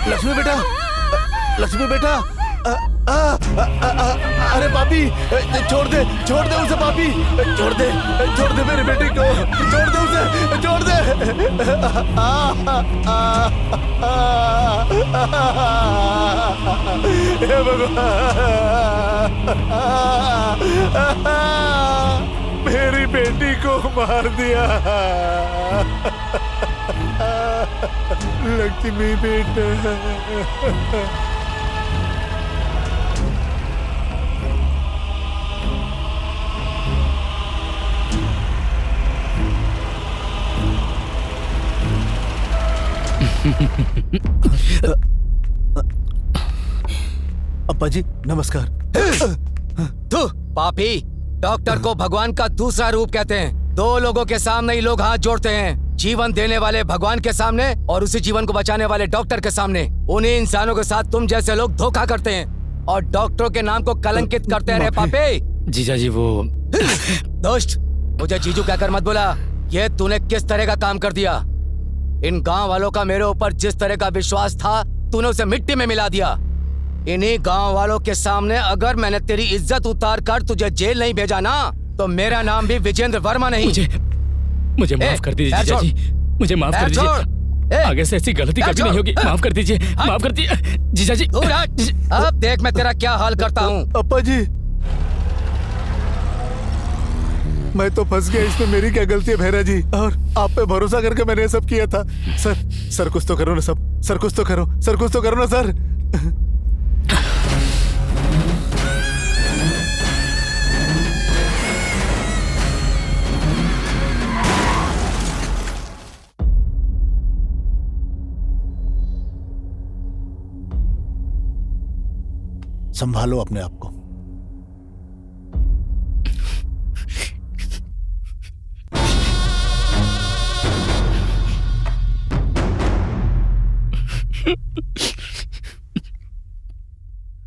लक्ष्मी बेटा, लक्ष्मी बेटा, अरे पापी, छोड़ दे उसे पापी, छोड़ दे मेरी बेटी को, छोड़ दे उसे, छोड़ दे। हे भगवान, मेरी बेटी को मार दिया। लक्ष्मी बेटा। अप्पा जी नमस्कार।
तू पापी, डॉक्टर को भगवान का दूसरा रूप कहते हैं। दो लोगों के सामने ही लोग हाथ जोड़ते हैं, जीवन देने वाले भगवान के सामने और उसी जीवन को बचाने वाले डॉक्टर के सामने। उन्हीं इंसानों के साथ तुम जैसे लोग धोखा करते हैं और डॉक्टरों के नाम को कलंकित करते रहे। पापी
जीजा जी वो
दोस्त, मुझे जीजू कहकर मत बोला। ये तूने किस तरह का काम कर दिया? इन गांव वालों का मेरे ऊपर जिस तरह का विश्वास था, तूने उसे मिट्टी में मिला दिया। इन्हीं गांव वालों के सामने अगर मैंने तेरी इज्जत उतार कर तुझे जेल नहीं भेजा ना, तो मेरा नाम भी विजेंद्र वर्मा नहीं।
मुझे माफ कर दीजिए जीजा जी, मुझे माफ कर दीजिए। आगे से ऐसी गलती कभी नहीं होगी। माफ कर दीजिए, माफ कर दीजिए जीजा जी।
अब देख मैं तेरा क्या हाल करता हूँ।
अप्पा जी, मैं तो फंस गया इसमें, मेरी क्या गलती है भैरा जी? और आप पे भरोसा करके मैंने ये सब किया था। सर कुछ तो करो ना सब, सर कुछ तो करो, सर कुछ तो करो ना सर। संभालो अपने आप को।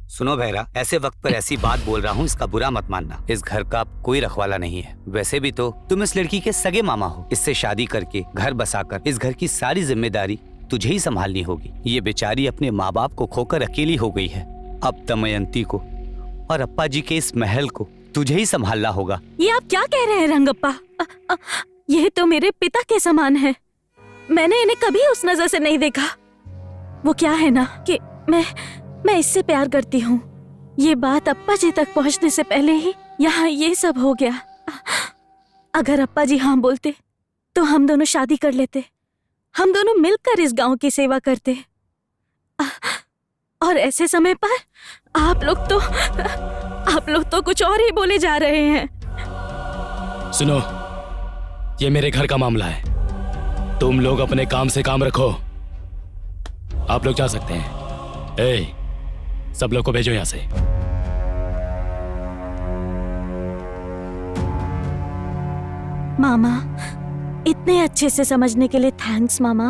सुनो भैरा, ऐसे वक्त पर ऐसी बात बोल रहा हूँ, इसका बुरा मत मानना। इस घर का कोई रखवाला नहीं है। वैसे भी तो तुम इस लड़की के सगे मामा हो। इससे शादी करके घर बसाकर इस घर की सारी जिम्मेदारी तुझे ही संभालनी होगी। ये बेचारी अपने माँ बाप को खोकर अकेली हो गई है। अब दमयंती को और अप्पा जी के इस महल को तुझे ही संभालना होगा।
ये आप क्या कह रहे हैं रंगप्पा? ये तो मेरे पिता के समान है। मैंने इन्हें कभी उस नजर से नहीं देखा। वो क्या है ना कि मैं इससे प्यार करती हूँ। ये बात अप्पा जी तक पहुँचने से पहले ही यहाँ ये सब हो गया। अगर अप्पा जी हाँ बोलते तो हम दोनों शादी कर लेते। हम दोनों मिलकर इस गांव की सेवा करते। और ऐसे समय पर आप लोग तो कुछ और ही बोले जा रहे हैं।
सुनो, ये मेरे घर का मामला है। तुम लोग अपने काम से काम रखो। आप लोग जा सकते हैं। सब लोग को भेजो यहाँ से।
मामा, इतने अच्छे से समझने के लिए थैंक्स मामा।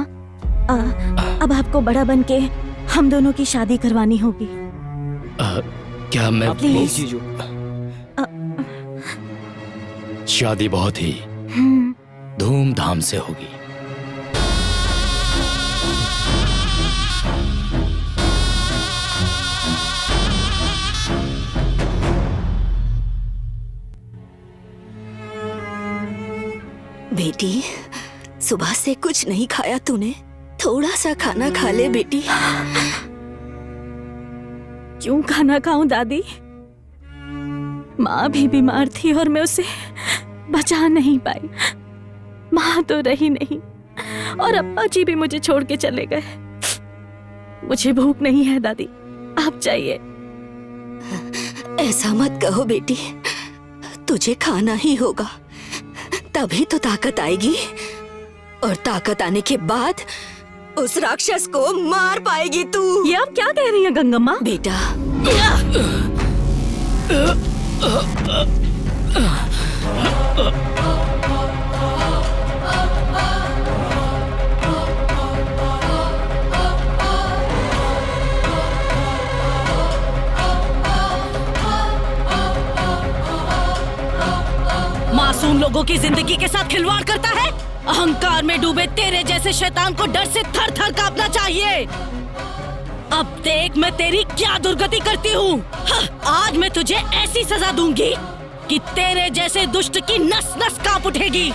अब आपको बड़ा बनके हम दोनों की शादी करवानी होगी।
क्या मैं
प्लीज
जीजू।
शादी बहुत ही धूमधाम से होगी।
बेटी, सुबह से कुछ नहीं खाया तूने? थोड़ा सा खाना खा ले बेटी।
क्यों खाना खाऊं दादी? माँ भी बीमार थी और मैं उसे बचा नहीं पाई। माँ तो रही नहीं और अप्पा जी भी मुझे छोड़ के चले गए। मुझे भूख नहीं है दादी, आप जाइए।
ऐसा मत कहो बेटी, तुझे खाना ही होगा, तभी तो ताकत आएगी। और ताकत आने के बाद उस राक्षस को मार पाएगी तू।
ये आप क्या कह रही हैं गंगम्मा?
बेटा,
मासूम लोगों की जिंदगी के साथ खिलवाड़ करता है। अहंकार में डूबे तेरे जैसे शैतान को डर से थर थर कांपना चाहिए। अब देख मैं तेरी क्या दुर्गति करती हूँ। आज मैं तुझे ऐसी सजा दूंगी कि तेरे जैसे दुष्ट की नस नस कांप उठेगी।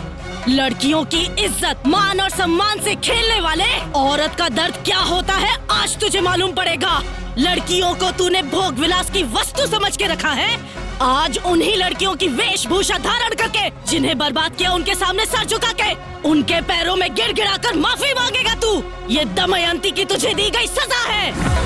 लड़कियों की इज्जत, मान और सम्मान से खेलने वाले औरत का दर्द क्या होता है आज तुझे मालूम पड़ेगा। लड़कियों को तूने भोग विलास की वस्तु समझ के रखा है। आज उन्हीं लड़कियों की वेशभूषा धारण करके, जिन्हें बर्बाद किया उनके सामने सर झुका के, उनके पैरों में गिड़गिड़ा कर माफी मांगेगा तू। ये दमयंती की तुझे दी गई सजा है।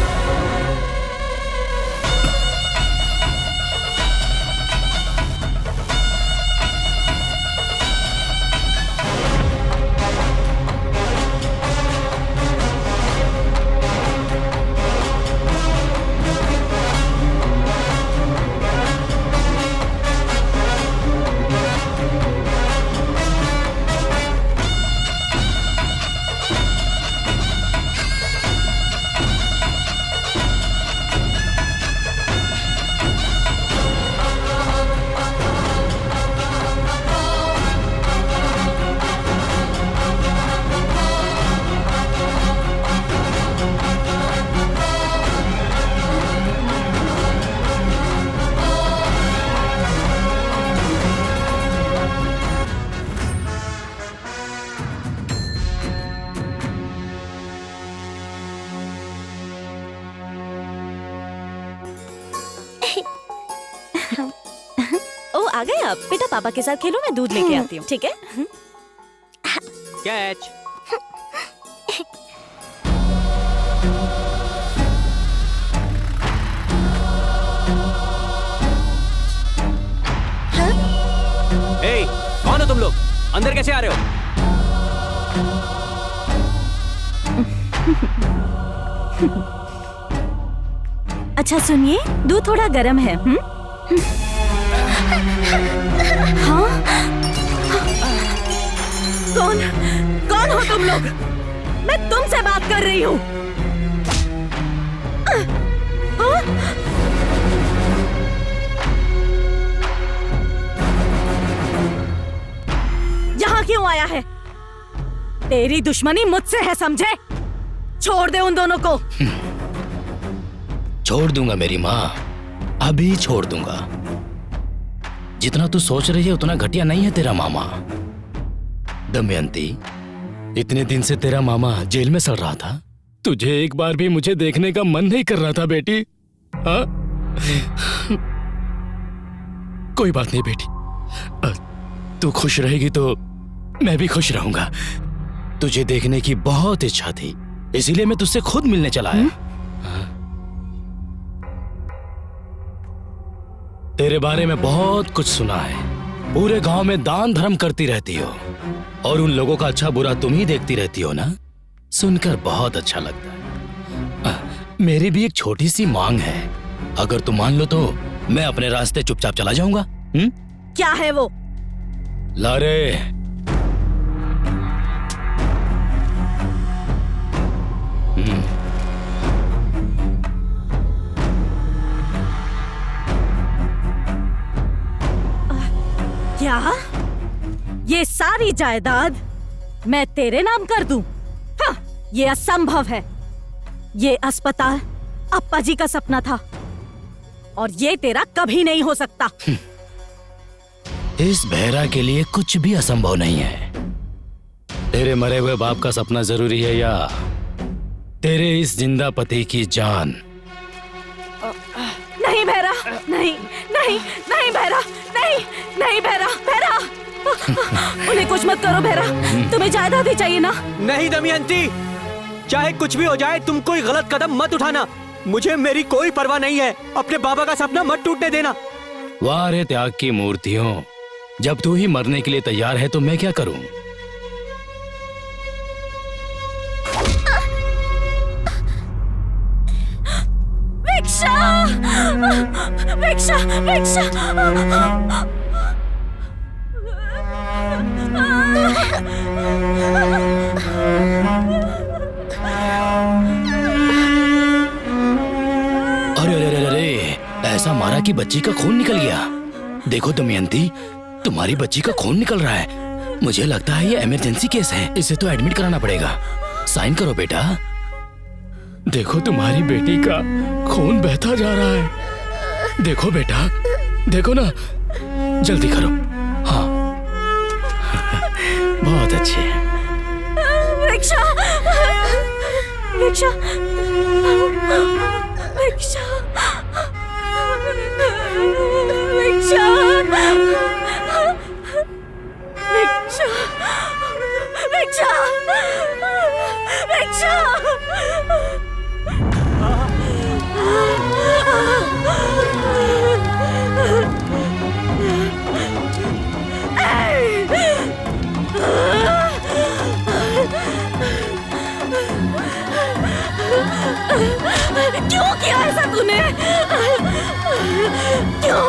आ गए आप? बेटा पापा के साथ खेलो, मैं दूध लेके आती हूँ, ठीक है?
कैच।
ए, कौन हो तुम लोग? अंदर कैसे आ रहे हो?
अच्छा सुनिए, दूध थोड़ा गर्म है। हाँ? कौन हो तुम लोग? मैं तुमसे बात कर रही हूँ। यहाँ क्यों आया है? तेरी दुश्मनी मुझसे है, समझे? छोड़ दे उन दोनों को।
छोड़ दूंगा मेरी माँ, अभी छोड़ दूंगा। जितना तू सोच रही है उतना घटिया नहीं है तेरा मामा। दमयंती, इतने दिन से तेरा मामा जेल में सड़ रहा था, तुझे एक बार भी मुझे देखने का मन नहीं कर रहा था बेटी? हाँ? कोई बात नहीं बेटी, तू खुश रहेगी तो मैं भी खुश रहूंगा। तुझे देखने की बहुत इच्छा थी, इसीलिए मैं तुझसे खुद मिलने चला आया। तेरे बारे में बहुत कुछ सुना है। पूरे गांव में दान धर्म करती रहती हो और उन लोगों का अच्छा बुरा तुम ही देखती रहती हो ना। सुनकर बहुत अच्छा लगता है। मेरी भी एक छोटी सी मांग है, अगर तुम मान लो तो मैं अपने रास्ते चुपचाप चला जाऊंगा।
क्या है वो?
लारे,
क्या? ये सारी जायदाद मैं तेरे नाम कर दूं? हाँ, ये असंभव है। ये अस्पताल अप्पा जी का सपना था और ये तेरा कभी नहीं हो सकता।
इस बहरा के लिए कुछ भी असंभव नहीं है। तेरे मरे हुए बाप का सपना जरूरी है या तेरे इस जिंदा पति की जान?
नहीं भैरा, नहीं नहीं नहीं भैरा, नहीं नहीं भैरा, भैरा उन्हें कुछ मत करो भैरा, तुम्हें जायदाद ही चाहिए ना?
नहीं दमयंती, चाहे कुछ भी हो जाए तुम कोई गलत कदम मत उठाना। मुझे मेरी कोई परवाह नहीं है, अपने बाबा का सपना मत टूटने देना।
वाह रे त्याग की मूर्तियों, जब तू ही मरने के लिए तैयार है तो मैं क्या करूं?
भिक्षा, भिक्षा, भिक्षा।
अरे अरे अरे अरे, ऐसा मारा कि बच्ची का खून निकल गया। देखो दमयंती, तुम्हारी बच्ची का खून निकल रहा है। मुझे लगता है ये इमरजेंसी केस है, इसे तो एडमिट कराना पड़ेगा। साइन करो बेटा। देखो तुम्हारी बेटी का खून बहता जा रहा है। देखो बेटा, देखो ना, जल्दी करो। हाँ, बहुत अच्छे।
भिक्षा, भिक्षा, भिक्षा, भिक्षा, भिक्षा, भिक्षा, भिक्षा। क्यों किया ऐसा तूने? क्यों?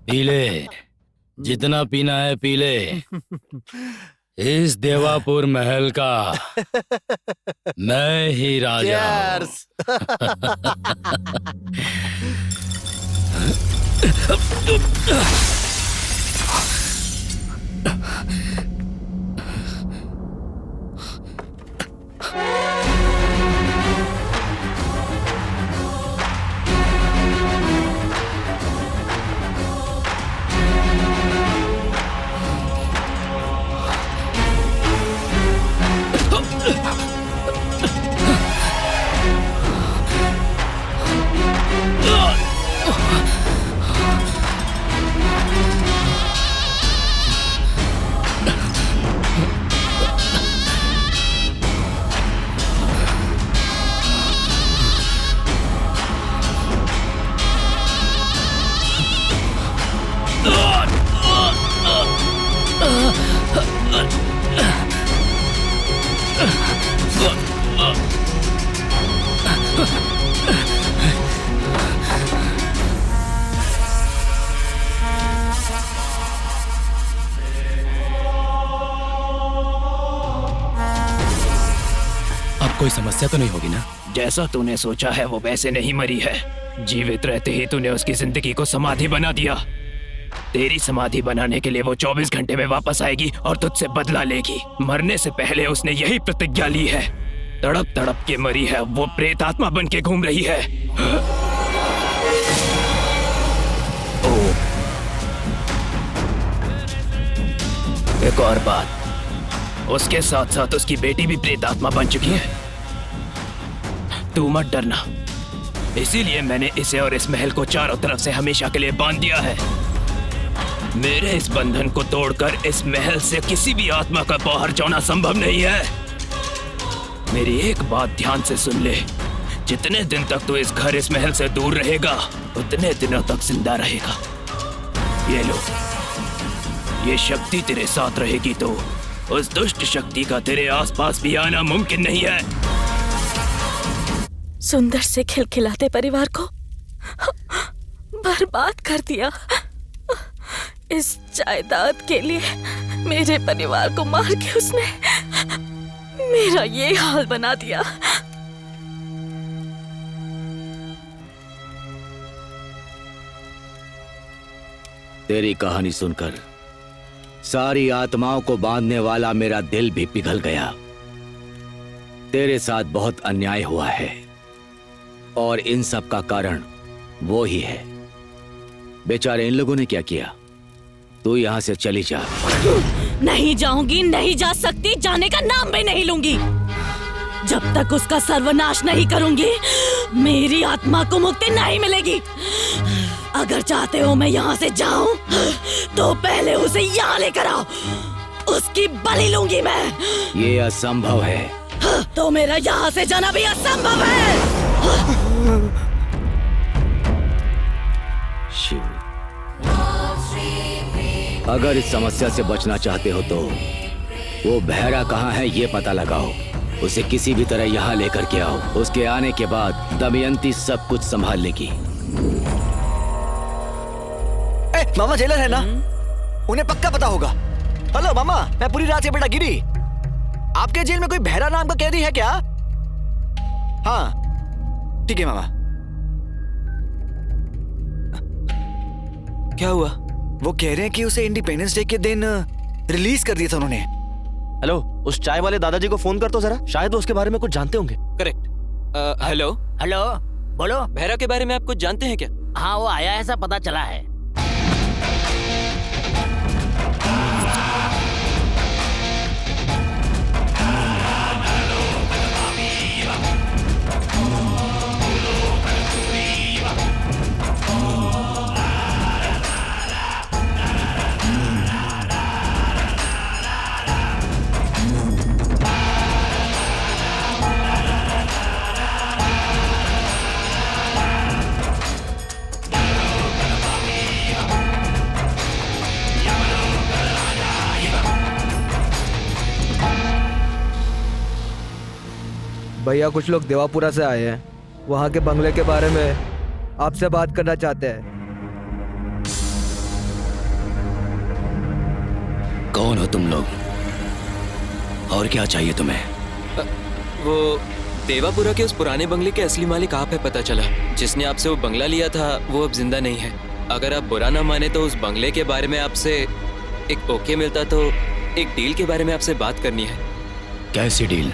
पी ले, जितना पीना है पी ले। इस देवापुर महल का मैं ही राजा कोई समस्या तो नहीं होगी ना?
जैसा तूने सोचा है वो वैसे नहीं मरी है। जीवित रहते ही तूने उसकी जिंदगी को समाधि बना दिया। तेरी समाधि बनाने के लिए वो 24 घंटे में वापस आएगी और तुझसे बदला लेगी। मरने से पहले उसने यही प्रतिज्ञा ली है। तड़प तड़प के मरी है, वो प्रेत आत्मा बन के घूम रही है। एक और बात, उसके साथ साथ उसकी बेटी भी प्रेत आत्मा बन चुकी है। तू मत डरना, इसीलिए मैंने इसे और इस महल को चारों तरफ से हमेशा के लिए बांध दिया है। मेरे इस बंधन को तोड़कर इस महल से किसी भी आत्मा का बाहर जाना संभव नहीं है। मेरी एक बात ध्यान से सुन ले, जितने दिन तक तू इस घर इस महल से दूर रहेगा उतने दिनों तक जिंदा रहेगा। ये लो, ये शक्ति तेरे साथ रहेगी तो उस दुष्ट शक्ति का तेरे आसपास भी आना मुमकिन नहीं है।
सुंदर से खिलखिलाते परिवार को बर्बाद कर दिया। इस जायदाद के लिए मेरे परिवार को मार के उसने मेरा ये हाल बना दिया।
तेरी कहानी सुनकर सारी आत्माओं को बांधने वाला मेरा दिल भी पिघल गया। तेरे साथ बहुत अन्याय हुआ है और इन सब का कारण वो ही है। बेचारे इन लोगों ने क्या किया? तू यहाँ से चली जा।
नहीं जाऊंगी, नहीं जा सकती, जाने का नाम भी नहीं लूंगी। जब तक उसका सर्वनाश नहीं करूंगी मेरी आत्मा को मुक्ति नहीं मिलेगी। अगर चाहते हो मैं यहाँ से जाऊं तो पहले उसे यहाँ लेकर आओ, उसकी बलि लूंगी मैं।
ये असंभव है।
तो मेरा यहाँ से जाना भी असंभव है।
शिव, अगर इस समस्या से बचना चाहते हो तो वो बहरा कहाँ है ये पता लगाओ,
उसे किसी भी तरह यहाँ लेकर के आओ। उसके आने के बाद दमयंती सब कुछ संभाल लेगी।
मामा जेलर है ना, उन्हें पक्का पता होगा। हेलो मामा, मैं पूरी रात से बेटा गिरी। आपके जेल में कोई बहरा नाम का कैदी है क्या? हाँ ठीक है मामा। क्या हुआ? वो कह रहे हैं कि उसे इंडिपेंडेंस डे के दिन रिलीज कर दिया था उन्होंने।
हेलो, उस चाय वाले दादाजी को फोन कर तो जरा, शायद वो उसके बारे में कुछ जानते होंगे।
करेक्ट। हेलो
हेलो, बोलो।
बहरा के बारे में आप कुछ जानते हैं क्या?
हाँ, वो आया ऐसा पता चला है।
भैया कुछ लोग देवापुरा से आए हैं, वहाँ के बंगले के बारे में आपसे बात करना चाहते हैं।
कौन हो तुम लोग और क्या चाहिए तुम्हें?
वो देवापुरा के उस पुराने बंगले के असली मालिक आप है, पता चला। जिसने आपसे वो बंगला लिया था वो अब जिंदा नहीं है। अगर आप बुरा ना माने तो उस बंगले के बारे में आपसे एक ओके मिलता तो एक डील के बारे में आपसे बात करनी है।
कैसी डील?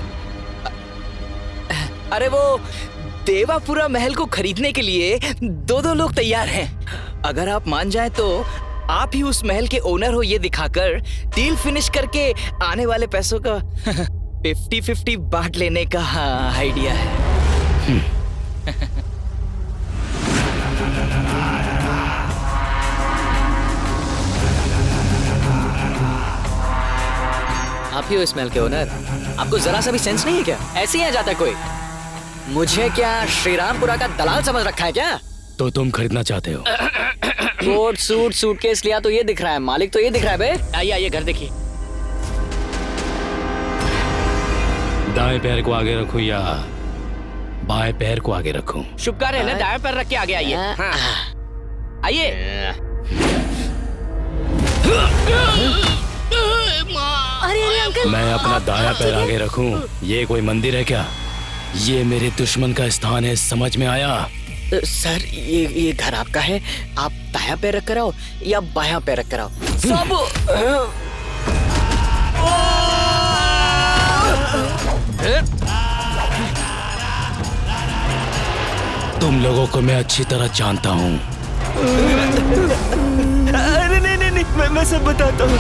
अरे वो देवापुरा महल को खरीदने के लिए दो लोग तैयार हैं। अगर आप मान जाएं तो आप ही उस महल के ओनर हो, ये दिखाकर डील फिनिश करके आने वाले पैसों का 50-50 बांट लेने का आइडिया है। आप ही हो इस महल के ओनर? आपको जरा सा भी सेंस नहीं है क्या? ऐसे ही आ जाता है कोई? मुझे क्या श्रीरामपुरा का दलाल समझ रखा है क्या?
तो तुम खरीदना चाहते हो?
कोट सूट सूटकेस लिया तो ये दिख रहा है, मालिक तो ये दिख रहा है बे।
आइए आइए, घर देखिए।
दाएं पैर को आगे रखो या बाएं पैर को आगे रखो?
शुभ कार्य है ना, दाएं पैर रख के आगे आइए। हाँ। आइए।
अरे अंकल,
मैं अपना दायां पैर आगे रखूं? ये कोई मंदिर है क्या? ये मेरे दुश्मन का स्थान है, समझ में आया?
सर ये घर आपका है, आप दायां पैर रख कर आओ या बायां पैर रख कर आओ। सब
तुम लोगों को मैं अच्छी तरह जानता हूँ।
अरे नहीं, मैं सब बताता हूँ।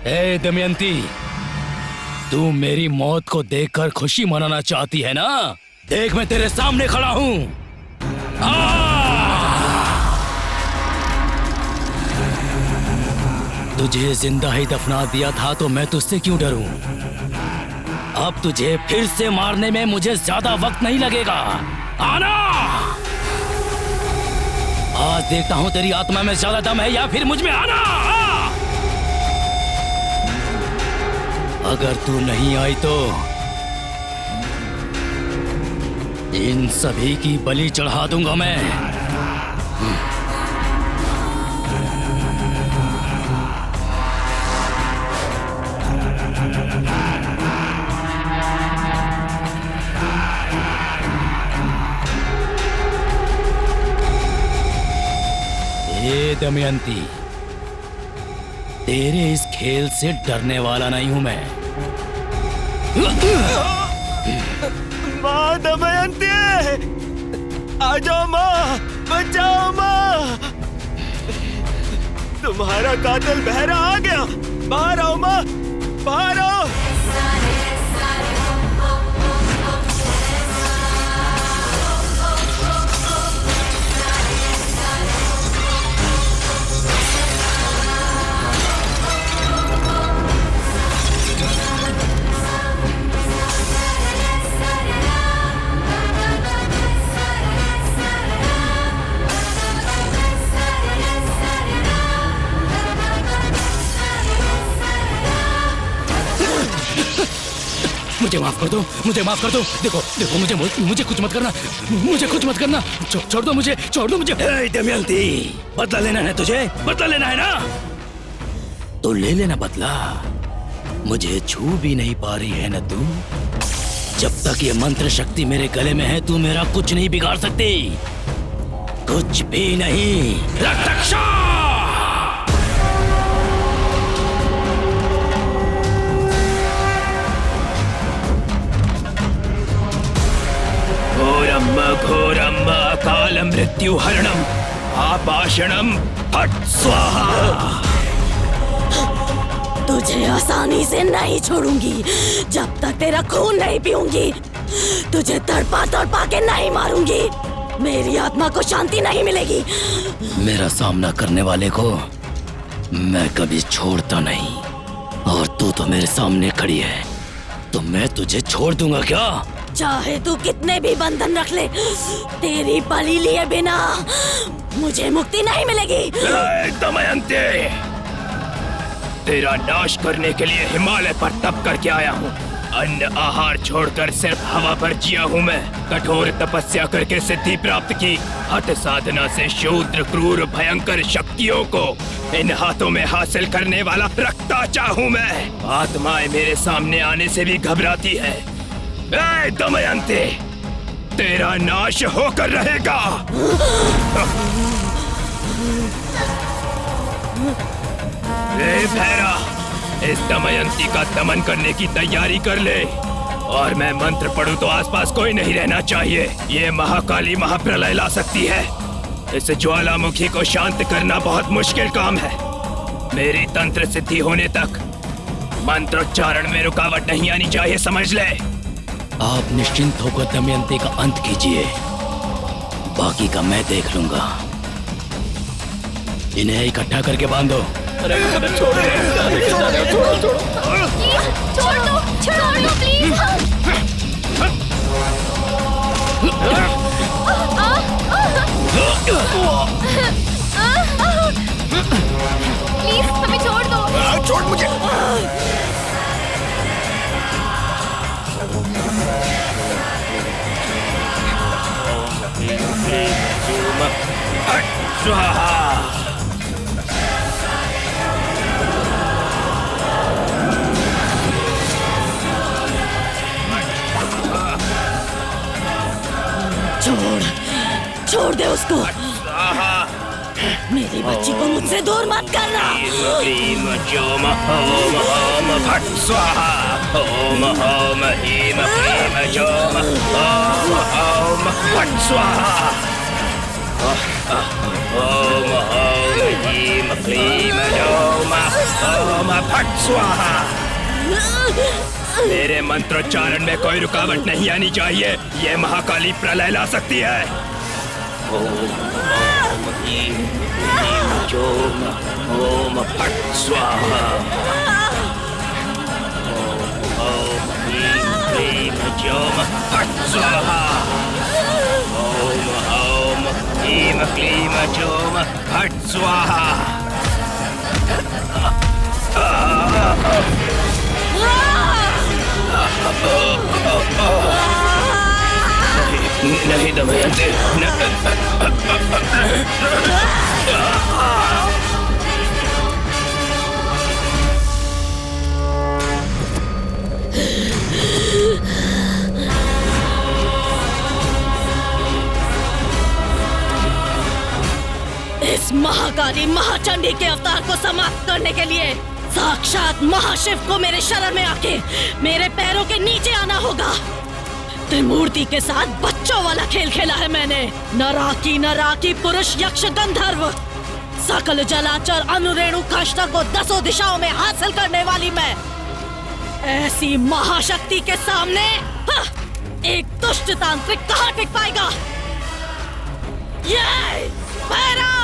ए दमयंती, तू मेरी मौत को देखकर खुशी मनाना चाहती है ना? देख, मैं तेरे सामने खड़ा हूं। तुझे जिंदा ही दफना दिया था तो मैं तुझसे क्यों डरूं? अब तुझे फिर से मारने में मुझे ज्यादा वक्त नहीं लगेगा। आना! आज देखता हूं तेरी आत्मा में ज्यादा दम है या फिर मुझ में। आना! अगर तू नहीं आई तो इन सभी की बलि चढ़ा दूंगा मैं। ये दमयंती, तेरे इस खेल से डरने वाला नहीं हूं मैं।
माँ दमयंती, आ जाओ माँ, बचाओ माँ। तुम्हारा कातिल बहरा आ गया। बाहर आओ माँ, बाहर आओ।
मुझे माफ कर दो, मुझे माफ कर दो। देखो देखो मुझे कुछ मत करना, मुझे कुछ मत करना। छोड़ दो मुझे, छोड़ दो मुझे। दमयंती, बदला लेना है तुझे, बदला लेना है ना, तो ले लेना बदला। मुझे छू भी नहीं पा रही है ना तू। जब तक ये मंत्र शक्ति मेरे गले में है, तू मेरा कुछ नहीं बिगाड़ सकती, कुछ भी नहीं। रक्षक घोरम काल मृत्यु हरणम आपाषणम फट स्वाहा।
तुझे आसानी से नहीं छोड़ूंगी जब तक तेरा खून नहीं पीऊंगी। तुझे तड़पा तड़पा के नहीं मारूंगी, मेरी आत्मा को शांति नहीं मिलेगी।
मेरा सामना करने वाले को मैं कभी छोड़ता नहीं, और तू तो मेरे सामने खड़ी है, तो मैं तुझे छोड़ दूंगा क्या?
चाहे तू कितने भी बंधन रख ले, तेरी बलि लिए बिना मुझे मुक्ति नहीं मिलेगी।
दमयंती, तेरा नाश करने के लिए हिमालय पर तप करके आया हूँ। अन्न आहार छोड़कर सिर्फ हवा पर जिया हूँ मैं। कठोर तपस्या करके सिद्धि प्राप्त की, हठ साधना से शूद्र क्रूर भयंकर शक्तियों को इन हाथों में हासिल करने वाला रक्ताचा हूँ मैं। आत्माएं मेरे सामने आने से भी घबराती है। ए दमयंती, तेरा नाश होकर रहेगा। ए भैरा, इस दमयंती का दमन करने की तैयारी कर ले, और मैं मंत्र पढ़ूं तो आसपास कोई नहीं रहना चाहिए। ये महाकाली महाप्रलय ला सकती है। इस ज्वालामुखी को शांत करना बहुत मुश्किल काम है। मेरी तंत्र सिद्धि होने तक मंत्रोच्चारण में रुकावट नहीं आनी चाहिए, समझ ले। आप निश्चिंत होकर दमयंती का अंत कीजिए, बाकी का मैं देख लूंगा। इन्हें इकट्ठा करके बांधो।
अरे छोड़ दो प्लीज।
प्लीज हमें छोड़ दो।
छोड़ मुझे।
छोड़ दे उसको। मेरी बच्ची को मुझसे दूर मत करना।
मेरे मंत्रोच्चारण में कोई रुकावट नहीं आनी चाहिए। ये महाकाली प्रलय ला सकती है। ओम फट स्वाहा। ओम ह्रीं क्लीं फट स्वाहा। ओम ह्रीं क्लीं फट स्वाहा। नहीं दमयंती,
इस महाकाली महाचंडी के अवतार को समाप्त करने के लिए साक्षात महाशिव को मेरे शरण में आके मेरे पैरों के नीचे आना होगा। त्रिमूर्ति के साथ बच्चों वाला खेल खेला है मैंने। नराकी पुरुष यक्ष गंधर्व सकल जलाचर अनुरेणु काष्ठा को 10 दिशाओं में हासिल करने वाली मैं, ऐसी महाशक्ति के सामने एक दुष्ट तांत्रिक कहाँ टिक पाएगा। ये भैरव!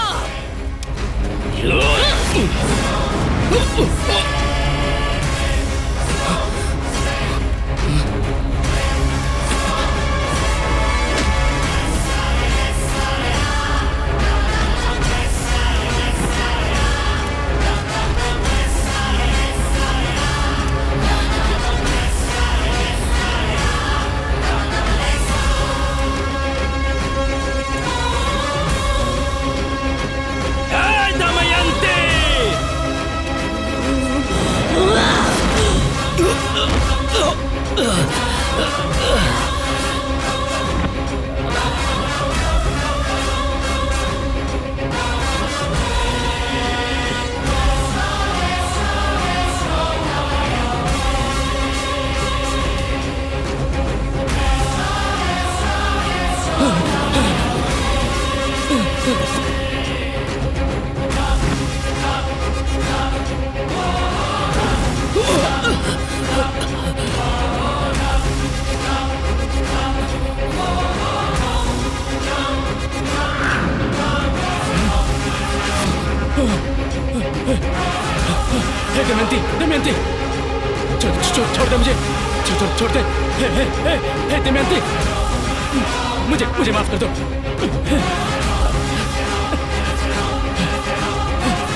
दमयंती, दमयंती, छोड़ दे मुझे, छोड़ दे। हे दमयंती, मुझे माफ कर दो।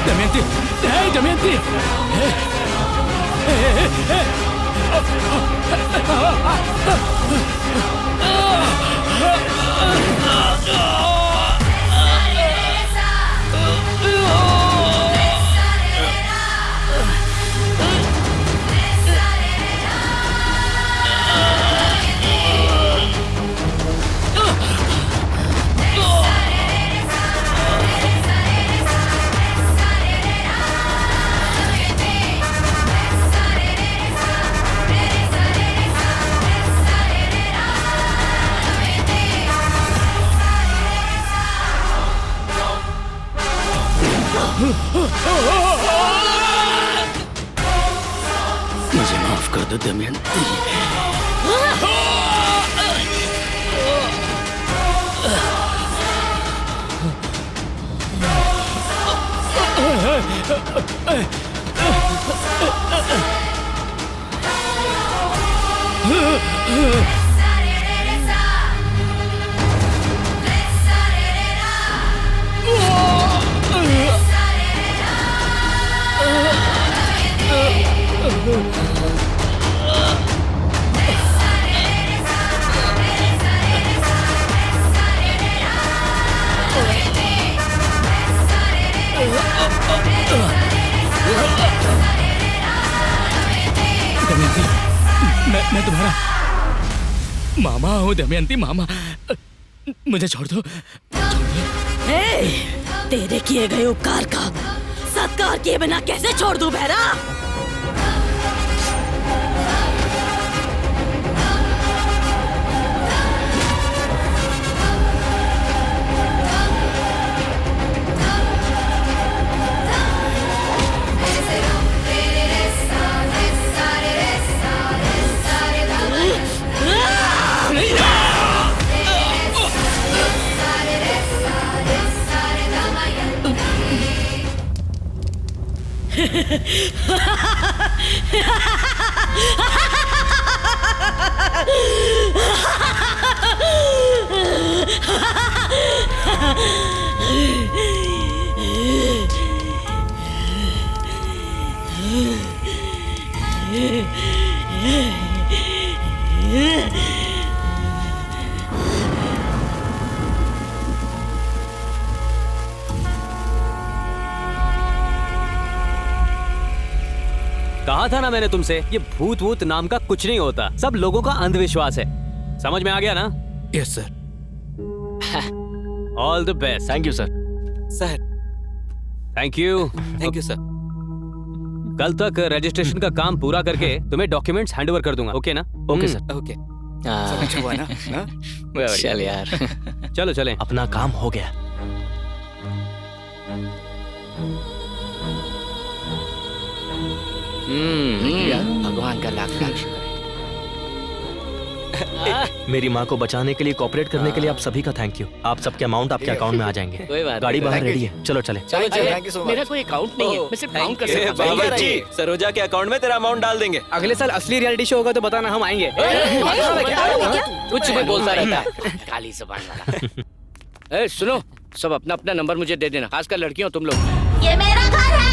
दमयंती, हे दमयंती, मुझे माफ कर दो दमयंती। दमयंती, मैं तुम्हारा मामा हूँ दमयंती, मामा। मुझे छोड़ दो।
तेरे किए गए उपकार का सत्कार किए बिना कैसे छोड़ दूं बहरा?
कहा था ना मैंने तुमसे, ये भूत वूत नाम का कुछ नहीं होता, सब लोगों का अंधविश्वास है। समझ में आ गया ना?
Yes sir.
All the best.
Thank you sir.
Sir thank you sir. कल तक रजिस्ट्रेशन का काम पूरा करके तुम्हें डॉक्यूमेंट्स हैंडओवर कर दूंगा। ओके ना?
Okay sir.
ओके
समझ हुआ ना?
चल यार चलो चलें।
अपना काम हो गया।
भगवान का लाख लाख शुक्र है।
मेरी माँ को बचाने के लिए, कोऑपरेट करने के लिए आप सभी का थैंक यू। आप सबके अमाउंट आपके अकाउंट में आ जाएंगे।
कोई बात
गाड़ी
नहीं।
बाहर रेडी है, चलो चले।
मेरा कोई अकाउंट नहीं है, मैं सिर्फ काउंट कर सकता हूँ।
बावर्ची, सरोजा के अकाउंट में तेरा अमाउंट डाल देंगे।
अगले साल असली रियलिटी शो होगा तो बताना, हम आएंगे।
कुछ भी बोलता रहता है, काली जुबान वाला। सुनो, सब अपना अपना नंबर मुझे दे देना, खासकर लड़कियों तुम लोग।
ये मेरा घर है।